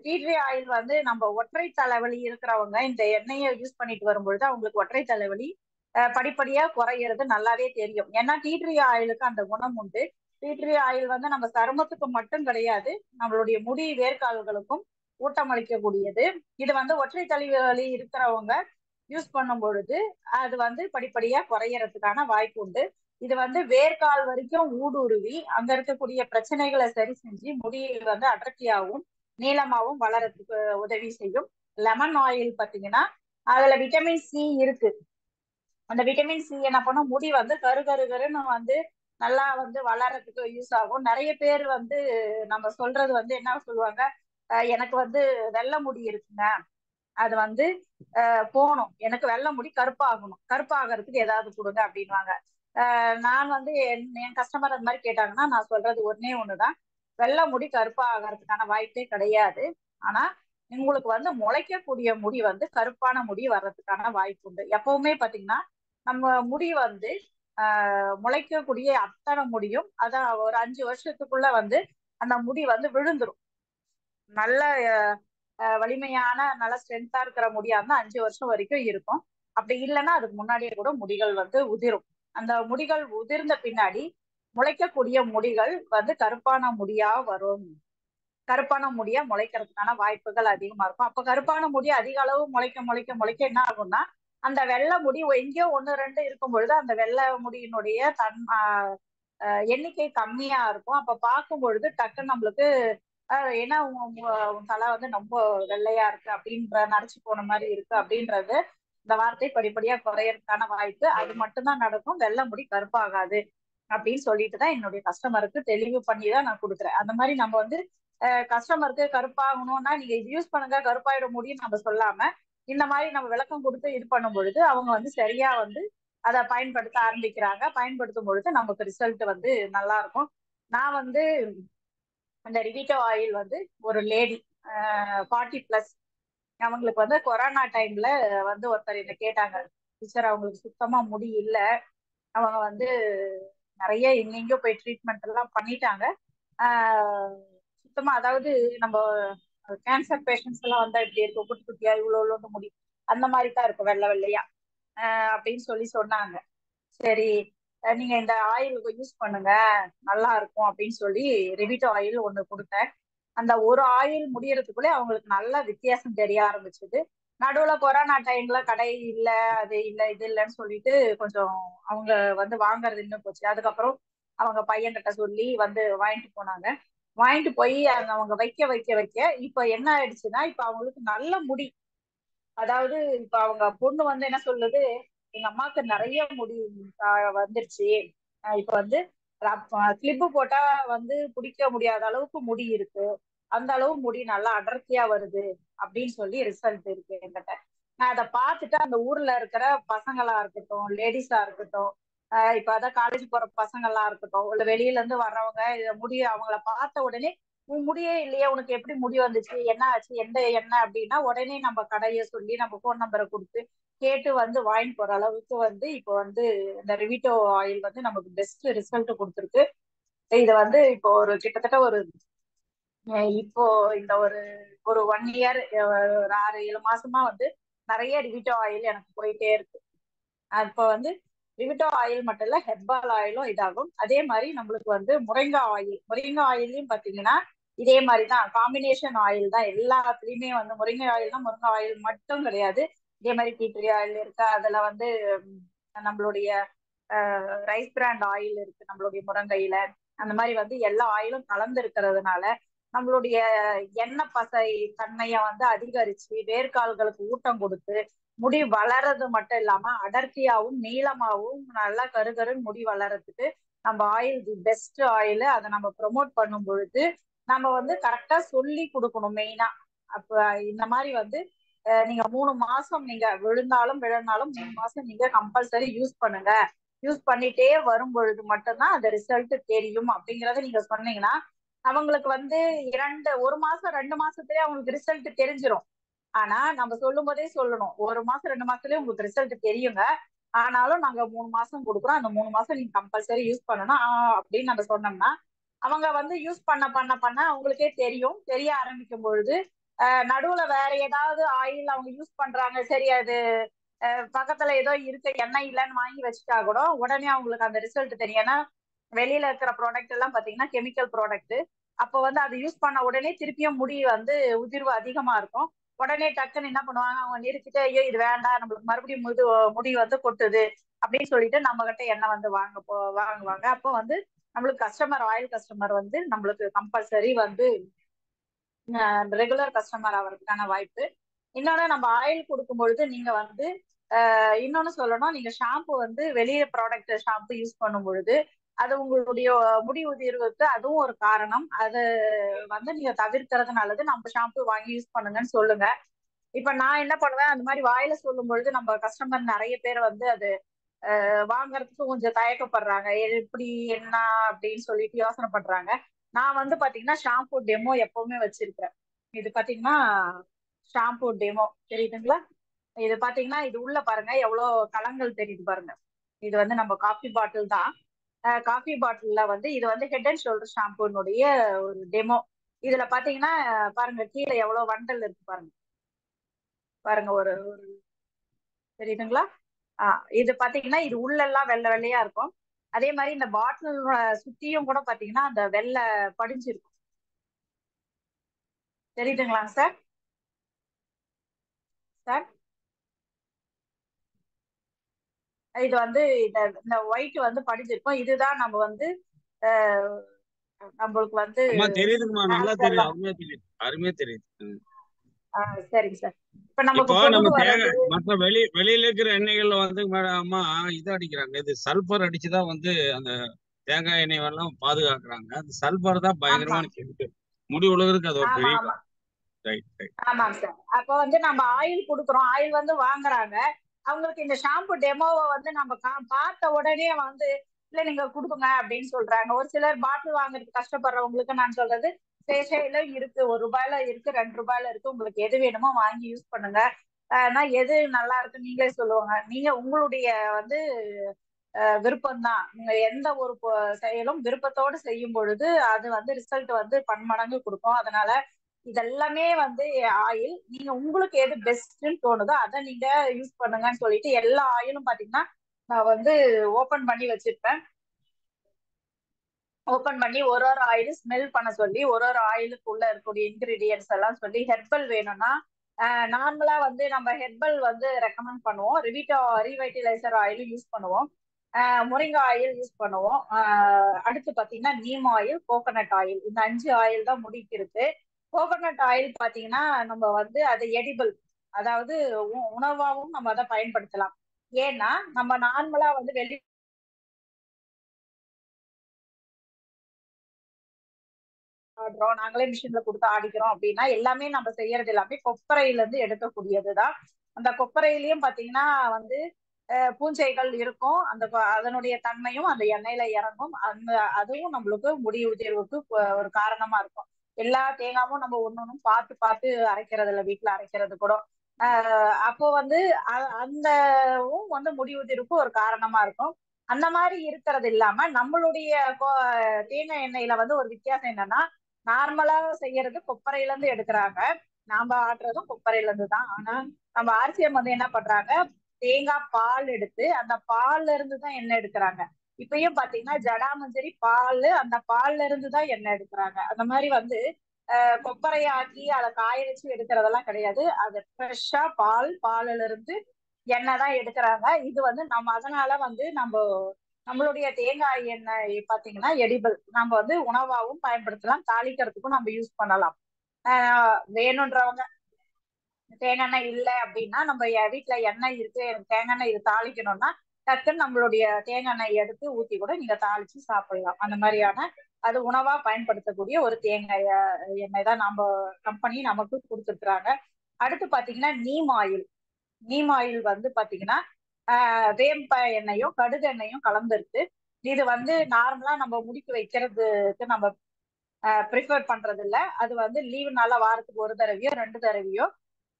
டீ ட்ரீ ஆயில் வந்து நம்ம ஒற்றை தலைவலி இருக்கிறவங்க இந்த எண்ணெயை யூஸ் பண்ணிட்டு வரும்பொழுது அவங்களுக்கு ஒற்றை தலைவலி படிப்படியா குறையிறது நல்லாவே தெரியும். ஏன்னா டீ ட்ரீ ஆயிலுக்கு அந்த குணம் உண்டு. டீ ட்ரீ ஆயில் வந்து நம்ம சருமத்துக்கு மட்டும் கிடையாது, நம்மளுடைய முடி வேர்க்கால்களுக்கும் ஊட்டமளிக்கக்கூடியது. இது வந்து ஒற்றை தலைவலி இருக்கிறவங்க யூஸ் பண்ணும் பொழுது அது வந்து படிப்படியா குறையறதுக்கான வாய்ப்பு உண்டு. இது வந்து வேர்க்கால் வரைக்கும் ஊடுருவி அங்க இருக்கக்கூடிய பிரச்சனைகளை சரி செஞ்சு முடியை வந்து அடர்த்தியாகவும் நீளமாகவும் வளரத்துக்கு உதவி செய்யும். லெமன் ஆயில் பாத்தீங்கன்னா அதுல விட்டமின் சி இருக்கு. அந்த விட்டமின் சி என்ன பண்ணும், முடி வந்து கருன்னு வந்து நல்லா வந்து வளர்றதுக்கு யூஸ் ஆகும். நிறைய பேர் வந்து நம்ம சொல்றது வந்து என்ன சொல்லுவாங்க, எனக்கு வந்து வெள்ளை முடி இருக்குங்க, அது வந்து போகணும், எனக்கு வெள்ளை முடி கருப்பாகணும், கருப்பாகிறதுக்கு ஏதாவது கொடுங்க அப்படின்வாங்க. நான் வந்து என் கஸ்டமர் அந்த மாதிரி கேட்டாங்கன்னா நான் சொல்றது ஒன்னே ஒண்ணுதான், வெள்ளை முடி கருப்பா ஆகிறதுக்கான வாய்ப்பே கிடையாது. ஆனா உங்களுக்கு வந்து முளைக்கக்கூடிய முடி வந்து கருப்பான முடி வர்றதுக்கான வாய்ப்பு உண்டு. எப்பவுமே பாத்தீங்கன்னா நம்ம முடி வந்து முளைக்கக்கூடிய அத்தனை முடியும் அதான் ஒரு 5 வருஷத்துக்குள்ள வந்து அந்த முடி வந்து விழுந்துரும். நல்ல வலிமையான நல்ல ஸ்ட்ரென்த்தா இருக்கிற முடியா இருந்தா 5 வருஷம் வரைக்கும் இருக்கும். அப்படி இல்லைன்னா அதுக்கு முன்னாடியே கூட முடிகள் வந்து உதிரும். அந்த முடிகள் உதிர்ந்த பின்னாடி முளைக்கக்கூடிய முடிகள் வந்து கருப்பான முடியா வரும். கருப்பான முடியா முளைக்கிறதுக்கான வாய்ப்புகள் அதிகமா இருக்கும். அப்ப கருப்பான முடி அதிக அளவு முளைக்க என்ன ஆகும்னா, அந்த வெள்ளை முடி எங்கேயோ 1 2 இருக்கும் பொழுது அந்த வெள்ளை முடியினுடைய எண்ணிக்கை கம்மியா இருக்கும். அப்ப பார்க்கும் பொழுது டக்குன்னு நம்மளுக்கு ஏன்னா உன் தலை வந்து ரொம்ப வெள்ளையா இருக்கு அப்படின்ற நினைச்சு போன மாதிரி இருக்கு அப்படின்றது இந்த வார்த்தை படிப்படியா குறையறதுக்கான வாய்ப்பு. அது மட்டும்தான் நடக்கும், வெள்ளை முடி கருப்பாகாது அப்படின்னு சொல்லிட்டு தான் என்னுடைய கஸ்டமருக்கு தெளிவு பண்ணி தான் நான் கொடுக்குறேன். அந்த மாதிரி நம்ம வந்து கஸ்டமருக்கு கருப்பாகணும்னா நீங்க இது யூஸ் பண்ணுங்க கருப்பாயிட முடியும் நம்ம சொல்லாம இந்த மாதிரி நம்ம விளக்கம் கொடுத்து இது பண்ணும் பொழுது அவங்க வந்து சரியா வந்து அதை பயன்படுத்த ஆரம்பிக்கிறாங்க. பயன்படுத்தும் பொழுது நமக்கு ரிசல்ட் வந்து நல்லா இருக்கும். நான் வந்து அந்த ரிவிட்டோ ஆயில் வந்து ஒரு லேடி 40+, அவங்களுக்கு வந்து கொரோனா டைம்ல வந்து ஒருத்தர் என்ன கேட்டாங்க, டீச்சர் அவங்களுக்கு சுத்தமா முடி இல்லை, அவங்க வந்து நிறைய எங்கெங்கயோ போய் ட்ரீட்மெண்ட் எல்லாம் பண்ணிட்டாங்க, சுத்தமா அதாவது நம்ம கேன்சர் பேஷண்ட்ஸ் எல்லாம் வந்தா இப்படி இருக்கும், குட்டி குட்டியா இவ்வளவு முடி அந்த மாதிரி தான் இருக்கும், வெள்ளை வெள்ளையா அப்படின்னு சொன்னாங்க. சரி நீங்க இந்த ஆயில் யூஸ் பண்ணுங்க நல்லா இருக்கும் அப்படின்னு சொல்லி ரிவிட்டோ ஆயில் ஒண்ணு கொடுத்தேன். அந்த ஒரு ஆயில் முடியறதுக்குள்ளே அவங்களுக்கு நல்ல வித்தியாசம் தெரிய ஆரம்பிச்சது. நடுவுல கொரோனா டைம்ல கடை இல்ல அது இல்ல இது இல்லைன்னு சொல்லிட்டு கொஞ்சம் அவங்க வந்து வாங்குறது இன்னும் போச்சு. அதுக்கப்புறம் அவங்க பையன்கிட்ட சொல்லி வந்து வாங்கிட்டு போனாங்க. வாங்கிட்டு போய் அவங்க வைக்க இப்ப என்ன ஆயிடுச்சுன்னா இப்ப அவங்களுக்கு நல்ல முடி. அதாவது இப்ப அவங்க பொண்ணு வந்து என்ன சொல்லுது, எங்க அம்மாவுக்கு நிறைய முடி வந்துருச்சு, இப்ப வந்து கிளிப்பு போட்டா வந்து பிடிக்க முடியாத அளவுக்கு முடி இருக்கு, அந்த அளவு முடி நல்லா அடர்த்தியா வருது அப்படின்னு சொல்லி ரிசல்ட் இருக்கு என்கிட்ட. நான் அதை பார்த்துட்டு அந்த ஊர்ல இருக்கிற பசங்களா இருக்கட்டும் லேடிஸா இருக்கட்டும், இப்ப அதான் காலேஜ் போற பசங்களா இருக்கட்டும் இல்ல வெளியில இருந்து வர்றவங்க இதை முடி அவங்கள பார்த்த உடனே உன் முடியே இல்லையே உனக்கு எப்படி முடி வந்துச்சு என்ன ஆச்சு எந்த எண்ணெய் அப்படின்னா உடனே நம்ம கடையை சொல்லி நம்ம போன் நம்பரை கொடுத்து கேட்டு வந்து வாங்கி போற அளவுக்கு வந்து இப்போ வந்து இந்த ரிவிட்டோ ஆயில் வந்து நமக்கு பெஸ்ட் ரிசல்ட் கொடுத்துருக்கு. இது வந்து இப்போ ஒரு கிட்டத்தட்ட ஒரு இப்போ இந்த ஒரு ஒரு 1 இயர் ஒரு 6-7 மாசமா வந்து நிறைய ரிவிட்டோ ஆயில் எனக்கு போயிட்டே இருக்கு. இப்போ வந்து ரிவிட்டோ ஆயில் மட்டும் இல்ல ஹெர்பல் ஆயிலும் இதாகும். அதே மாதிரி நம்மளுக்கு வந்து முருங்கை ஆயிலையும் பாத்தீங்கன்னா இதே மாதிரிதான் காம்பினேஷன் ஆயில் தான் எல்லாத்துலயுமே வந்து முருங்கை ஆயில்னா முருங்கை ஆயில் மட்டும் கிடையாது, இதே மாதிரி டீ ட்ரீ ஆயில் இருக்கு, அதுல வந்து நம்மளுடைய ரைஸ் பிராண்ட் ஆயில் இருக்கு நம்மளுடைய முருங்கையில. அந்த மாதிரி வந்து எல்லா ஆயிலும் கலந்து இருக்கிறதுனால நம்மளுடைய எண்ணெய் பசை தன்மைய வந்து அதிகரிச்சு வேர்க்கால்களுக்கு ஊட்டம் கொடுத்து முடி வளர்றது மட்டும் இல்லாம அடர்த்தியாவும் நீளமாவும் நல்லா கருன்னு முடி வளர்றதுக்கு நம்ம ஆயில் தி பெஸ்ட் ஆயில். அதை நம்ம ப்ரொமோட் பண்ணும் பொழுது நம்ம வந்து கரெக்டா சொல்லி கொடுக்கணும். மெயினா அப்ப இந்த மாதிரி வந்து நீங்க 3 மாசம் நீங்க விழுந்தாலும் விழுந்தாலும் 3 மாசம் நீங்க கம்பல்சரி யூஸ் பண்ணுங்க. யூஸ் பண்ணிட்டே வரும் பொழுது மட்டும்தான் அந்த ரிசல்ட் தெரியும் அப்படிங்கறத நீங்க சொன்னீங்கன்னா அவங்களுக்கு வந்து 1 மாசம் 2 மாசத்துலயே அவங்களுக்கு ரிசல்ட் தெரிஞ்சிடும். ஆனா நம்ம சொல்லும் போதே சொல்லணும், 1 மாசம் 2 மாசத்துலயே உங்களுக்கு ரிசல்ட் தெரியுங்க, ஆனாலும் நாங்க 3 மாசம் கொடுக்குறோம், அந்த 3 மாசம் நீங்க கம்பல்சரி யூஸ் பண்ணணும் அப்படின்னு நம்ம சொன்னோம்னா அவங்க வந்து யூஸ் பண்ண பண்ண பண்ண அவங்களுக்கே தெரியும். தெரிய ஆரம்பிக்கும் பொழுது நடுவுல வேற ஏதாவது ஆயில் அவங்க யூஸ் பண்றாங்க, சரி அது பக்கத்துல ஏதோ இருக்கு எண்ணெய் இல்லைன்னு வாங்கி வச்சுட்டா கூட உடனே அவங்களுக்கு அந்த ரிசல்ட் தெரியும். ஏன்னா வெளியில இருக்கிற ப்ராடக்ட் எல்லாம் பாத்தீங்கன்னா கெமிக்கல் ப்ராடக்ட். அப்போ வந்து அதை யூஸ் பண்ண உடனே திருப்பியும் முடி வந்து உதிர்வு அதிகமா இருக்கும். உடனே டக்குன்னு என்ன பண்ணுவாங்க, அவங்க நிறுத்திட்டு ஐயோ இது வேண்டாம் நம்மளுக்கு மறுபடியும் முடி வந்து கொட்டுது அப்படின்னு சொல்லிட்டு நம்ம கிட்ட எண்ணெய் வந்து வாங்குவாங்க. அப்போ வந்து நம்மளுக்கு ஆயில் கஸ்டமர் வந்து நம்மளுக்கு கம்பல்சரி வந்து ரெகுலர் கஸ்டமர் ஆகிறதுக்கான வாய்ப்பு. இன்னொன்னு நம்ம ஆயில் கொடுக்கும் பொழுது நீங்க வந்து இன்னொன்னு சொல்லணும், நீங்க ஷாம்பு வந்து வெளியே ப்ராடக்ட் ஷாம்பு யூஸ் பண்ணும் பொழுது அது உங்களுடைய முடி உதிர்வுக்கு அதுவும் ஒரு காரணம். அது வந்து நீங்க தவிர்க்கிறது நல்லது. நம்ம ஷாம்பு வாங்கி யூஸ் பண்ணுங்கன்னு சொல்லுங்க. இப்ப நான் என்ன பண்ணுவேன், அந்த மாதிரி வாயில சொல்லும் பொழுது நம்ம கஸ்டமர் நிறைய பேர் வந்து அது வாங்கறதுக்கு கொஞ்சம் தயக்கப்படுறாங்க, எப்படி என்ன அப்படின்னு சொல்லிட்டு யோசனை பண்றாங்க. நான் வந்து பாத்தீங்கன்னா ஷாம்பு டெமோ எப்பவுமே வச்சிருக்கேன். இது பாத்தீங்கன்னா ஷாம்பு டெமோ தெரியுதுங்களா? இது பாத்தீங்கன்னா இது உள்ள பாருங்க எவ்வளவு கலங்கள் தெரியுது பாருங்க. இது வந்து நம்ம காஃபி பாட்டில் தான். காஃபி பாட்டில்ல வந்து இது வந்து ஹெட் அண்ட் ஷோல்டர் ஷாம்புனுடைய ஒரு டெமோ. இதுல பாத்தீங்கன்னா பாருங்க கீழே எவ்வளவு வண்டல் இருக்கு பாருங்க. பாருங்க ஒரு தெரியுதுங்களா? இது பாத்தீங்கன்னா இது உள்ள எல்லாம் வெள்ளை வெள்ளையா இருக்கும். அதே மாதிரி இந்த பாட்டில் சுத்தியும் கூட பாத்தீங்கன்னா அந்த வெள்ளை படிஞ்சிருக்கும். தெரியுதுங்களாங்க சார்? சார் இது வந்து இந்த ஒயிட் வந்து படிஞ்சிருக்கும். இதுதான் நம்ம வந்து நம்மளுக்கு வந்து தெரியுதுங்கம்மா, நல்லா தெரியுது, அருமையா தெரியுது, அருமையா தெரியுது. சரிங்க சார். இப்ப இப்போ நமக்கு நம்ம பொடுகு வர்றது மற்ற வெளியில இருக்கிற எண்ணெய்கள்ல வந்து அம்மா இது அடிக்கிறாங்க, இது சல்பர் அடிச்சுதான் வந்து அந்த தேங்காய் எண்ணெய் எல்லாம் பாதுகாக்கிறாங்க. அந்த சல்பர் தான் பயங்கரமான கெமிக்கல், முடி உலகிறதுக்கு அது ஒரு ஆமா பெரிய ஆமா ரைட். ஆமாங்க சார். அப்ப வந்து நம்ம ஆயில் கொடுக்குறோம், ஆயில் வந்து வாங்குறாங்க. அவங்களுக்கு இந்த ஷாம்பு டெமோவை வந்து நம்ம பார்த்த உடனே வந்து இல்ல நீங்க கொடுக்குங்க அப்படின்னு சொல்றாங்க. ஒரு சிலர் பாட்டில் வாங்குறதுக்கு கஷ்டப்படுறவங்களுக்கு நான் சொல்றது சேஷையில இருக்கு, ₹1 இருக்கு, ₹2 இருக்கு, உங்களுக்கு எது வேணுமோ வாங்கி யூஸ் பண்ணுங்க. நான் எது நல்லா இருக்கு நீங்களே சொல்லுவாங்க. நீங்க உங்களுடைய வந்து விருப்பம் தான். நீங்க எந்த ஒரு செயலும் விருப்பத்தோடு செய்யும் பொழுது அது வந்து ரிசல்ட் வந்து பன்மடங்கு கொடுக்கும். அதனால இதெல்லாமே வந்து ஆயில் நீங்க உங்களுக்கு எது பெஸ்ட்னு தோணுதோ அதை நீங்க யூஸ் பண்ணுங்கன்னு சொல்லிட்டு எல்லா ஆயிலும் பாத்தீங்கன்னா நான் வந்து ஓபன் பண்ணி வச்சிருப்பேன். ஓபன் பண்ணி ஒரு ஆயில் ஸ்மெல் பண்ண சொல்லி ஒரு ஆயிலுக்கு உள்ள இருக்கக்கூடிய இன்கிரீடியன்ஸ் எல்லாம் சொல்லி ஹெர்பல் வேணும்னா நார்மலா வந்து நம்ம ஹெர்பல் வந்து ரெக்கமெண்ட் பண்ணுவோம். ரீவைட்டலைசர் ஆயில் யூஸ் பண்ணுவோம். முருங்கை ஆயில் யூஸ் பண்ணுவோம். அடுத்து பாத்தீங்கன்னா நீம் ஆயில், கோகனட் ஆயில், இந்த 5 ஆயில் தான் முடிக்கு இருக்கு. கோகனட் ஆயில் பாத்தீங்கன்னா நம்ம வந்து அது எடிபிள், அதாவது உணவாகவும் நம்ம அதை பயன்படுத்தலாம். ஏன்னா நம்ம நார்மலா வந்து ஆடுறோம், நாங்களே மிஷின்ல கொடுத்து ஆடிக்கிறோம் அப்படின்னா எல்லாமே நம்ம செய்யறது எல்லாமே கொப்பரையில இருந்து எடுக்கக்கூடியதுதான். அந்த கொப்பரையிலயும் பாத்தீங்கன்னா வந்து பூஞ்சைகள் இருக்கும். அதனுடைய தன்மையும் அந்த எண்ணெயில இறங்கும். அதுவும் நம்மளுக்கு முடி உதிர்வுக்கு ஒரு காரணமா இருக்கும். எல்லா தேங்காயும் நம்ம ஒன்னொன்னும் பார்த்து பார்த்து அரைக்கிறது இல்லை, வீட்டுல அரைக்கிறது கூட. அப்போ வந்து அந்த வந்து முடி உதிர்வுக்கு ஒரு காரணமா இருக்கும். அந்த மாதிரி இருக்கிறது இல்லாம நம்மளுடைய தேங்காய் எண்ணெயில வந்து ஒரு வித்தியாசம் என்னன்னா நார்மலா செய்யறது கொப்பரையில இருந்து எடுக்கிறாங்க, நாம ஆட்டுறதும் கொப்பரையில இருந்து தான். ஆனா நம்ம ஆர்சிஎம் வந்து என்ன பண்றாங்க, தேங்காய் பால் எடுத்து அந்த பால்ல இருந்து தான் எண்ணெய் எடுக்கிறாங்க. இப்பயும் பாத்தீங்கன்னா ஜடாமஞ்சரி பால், அந்த பால்ல இருந்து தான் எண்ணெய் எடுக்கிறாங்க. அந்த மாதிரி வந்து கொப்பரையாக்கி அதை காய வச்சு எடுக்கிறதெல்லாம் கிடையாது. அது ஃப்ரெஷ்ஷா பால்ல இருந்து எண்ணெய் தான் எடுக்கிறாங்க. இது வந்து நம்ம அதனால வந்து நம்மளுடைய தேங்காய் எண்ணெய் பாத்தீங்கன்னா எடிபிள், நம்ம வந்து உணவாகவும் பயன்படுத்தலாம், தாளிக்கிறதுக்கும் நம்ம யூஸ் பண்ணலாம். வேணுன்றவங்க தேங்காய் எண்ணெய் இல்லை அப்படின்னா நம்ம வீட்டுல எண்ணெய் இருக்கு, எனக்கு தேங்காய் எண்ணெய் இது தாளிக்கணும்னா டக்குன்னு நம்மளுடைய தேங்காய் எண்ணெய் எடுத்து ஊத்தி கூட நீங்க தாளிச்சு சாப்பிடலாம். அந்த மாதிரியான அது உணவா பயன்படுத்தக்கூடிய ஒரு தேங்காய் எண்ணெய் தான் நம்ம கம்பெனி நமக்கு கொடுத்துருக்குறாங்க. அடுத்து பாத்தீங்கன்னா நீம் ஆயில். நீம் ஆயில் வந்து பாத்தீங்கன்னா வேம்ப எண்ணெயும் கடுகு எண்ணெயும் கலந்துருக்கு. இது வந்து நார்மலா நம்ம முடிக்கு வைக்கிறதுக்கு நம்ம ப்ரிஃபர் பண்றது இல்ல. அது வந்து லீவ் நாளா வாரத்துக்கு ஒரு தடவையோ 2 தடவையோ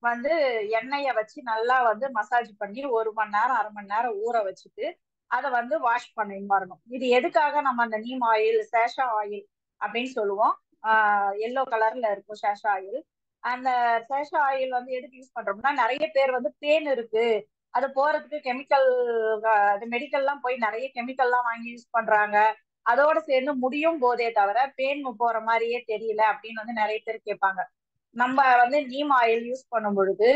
வந்து எண்ணெயை வச்சு நல்லா வந்து மசாஜ் பண்ணி 1 மணி நேரம் 1/2 மணி நேரம் ஊற வச்சுட்டு அதை வந்து வாஷ் பண்ணி வரணும். இது எதுக்காக நம்ம அந்த நீம் ஆயில் சேஷா ஆயில் அப்படின்னு சொல்லுவோம். எல்லோ கலர்ல இருக்கும் சேஷா ஆயில். அந்த சேஷா ஆயில் வந்து எதுக்கு யூஸ் பண்றோம்னா, நிறைய பேர் வந்து பேன் இருக்கு அது போறதுக்கு கெமிக்கல், அது மெடிக்கல்லாம் போய் நிறைய கெமிக்கல்லாம் வாங்கி யூஸ் பண்றாங்க. அதோட சேர்ந்து முடியும் போதே தவிர பேன் போற மாதிரியே தெரியல அப்படின்னு வந்து நிறைய பேர் கேட்பாங்க. நம்ம வந்து நீம் ஆயில் யூஸ் பண்ணும் பொழுது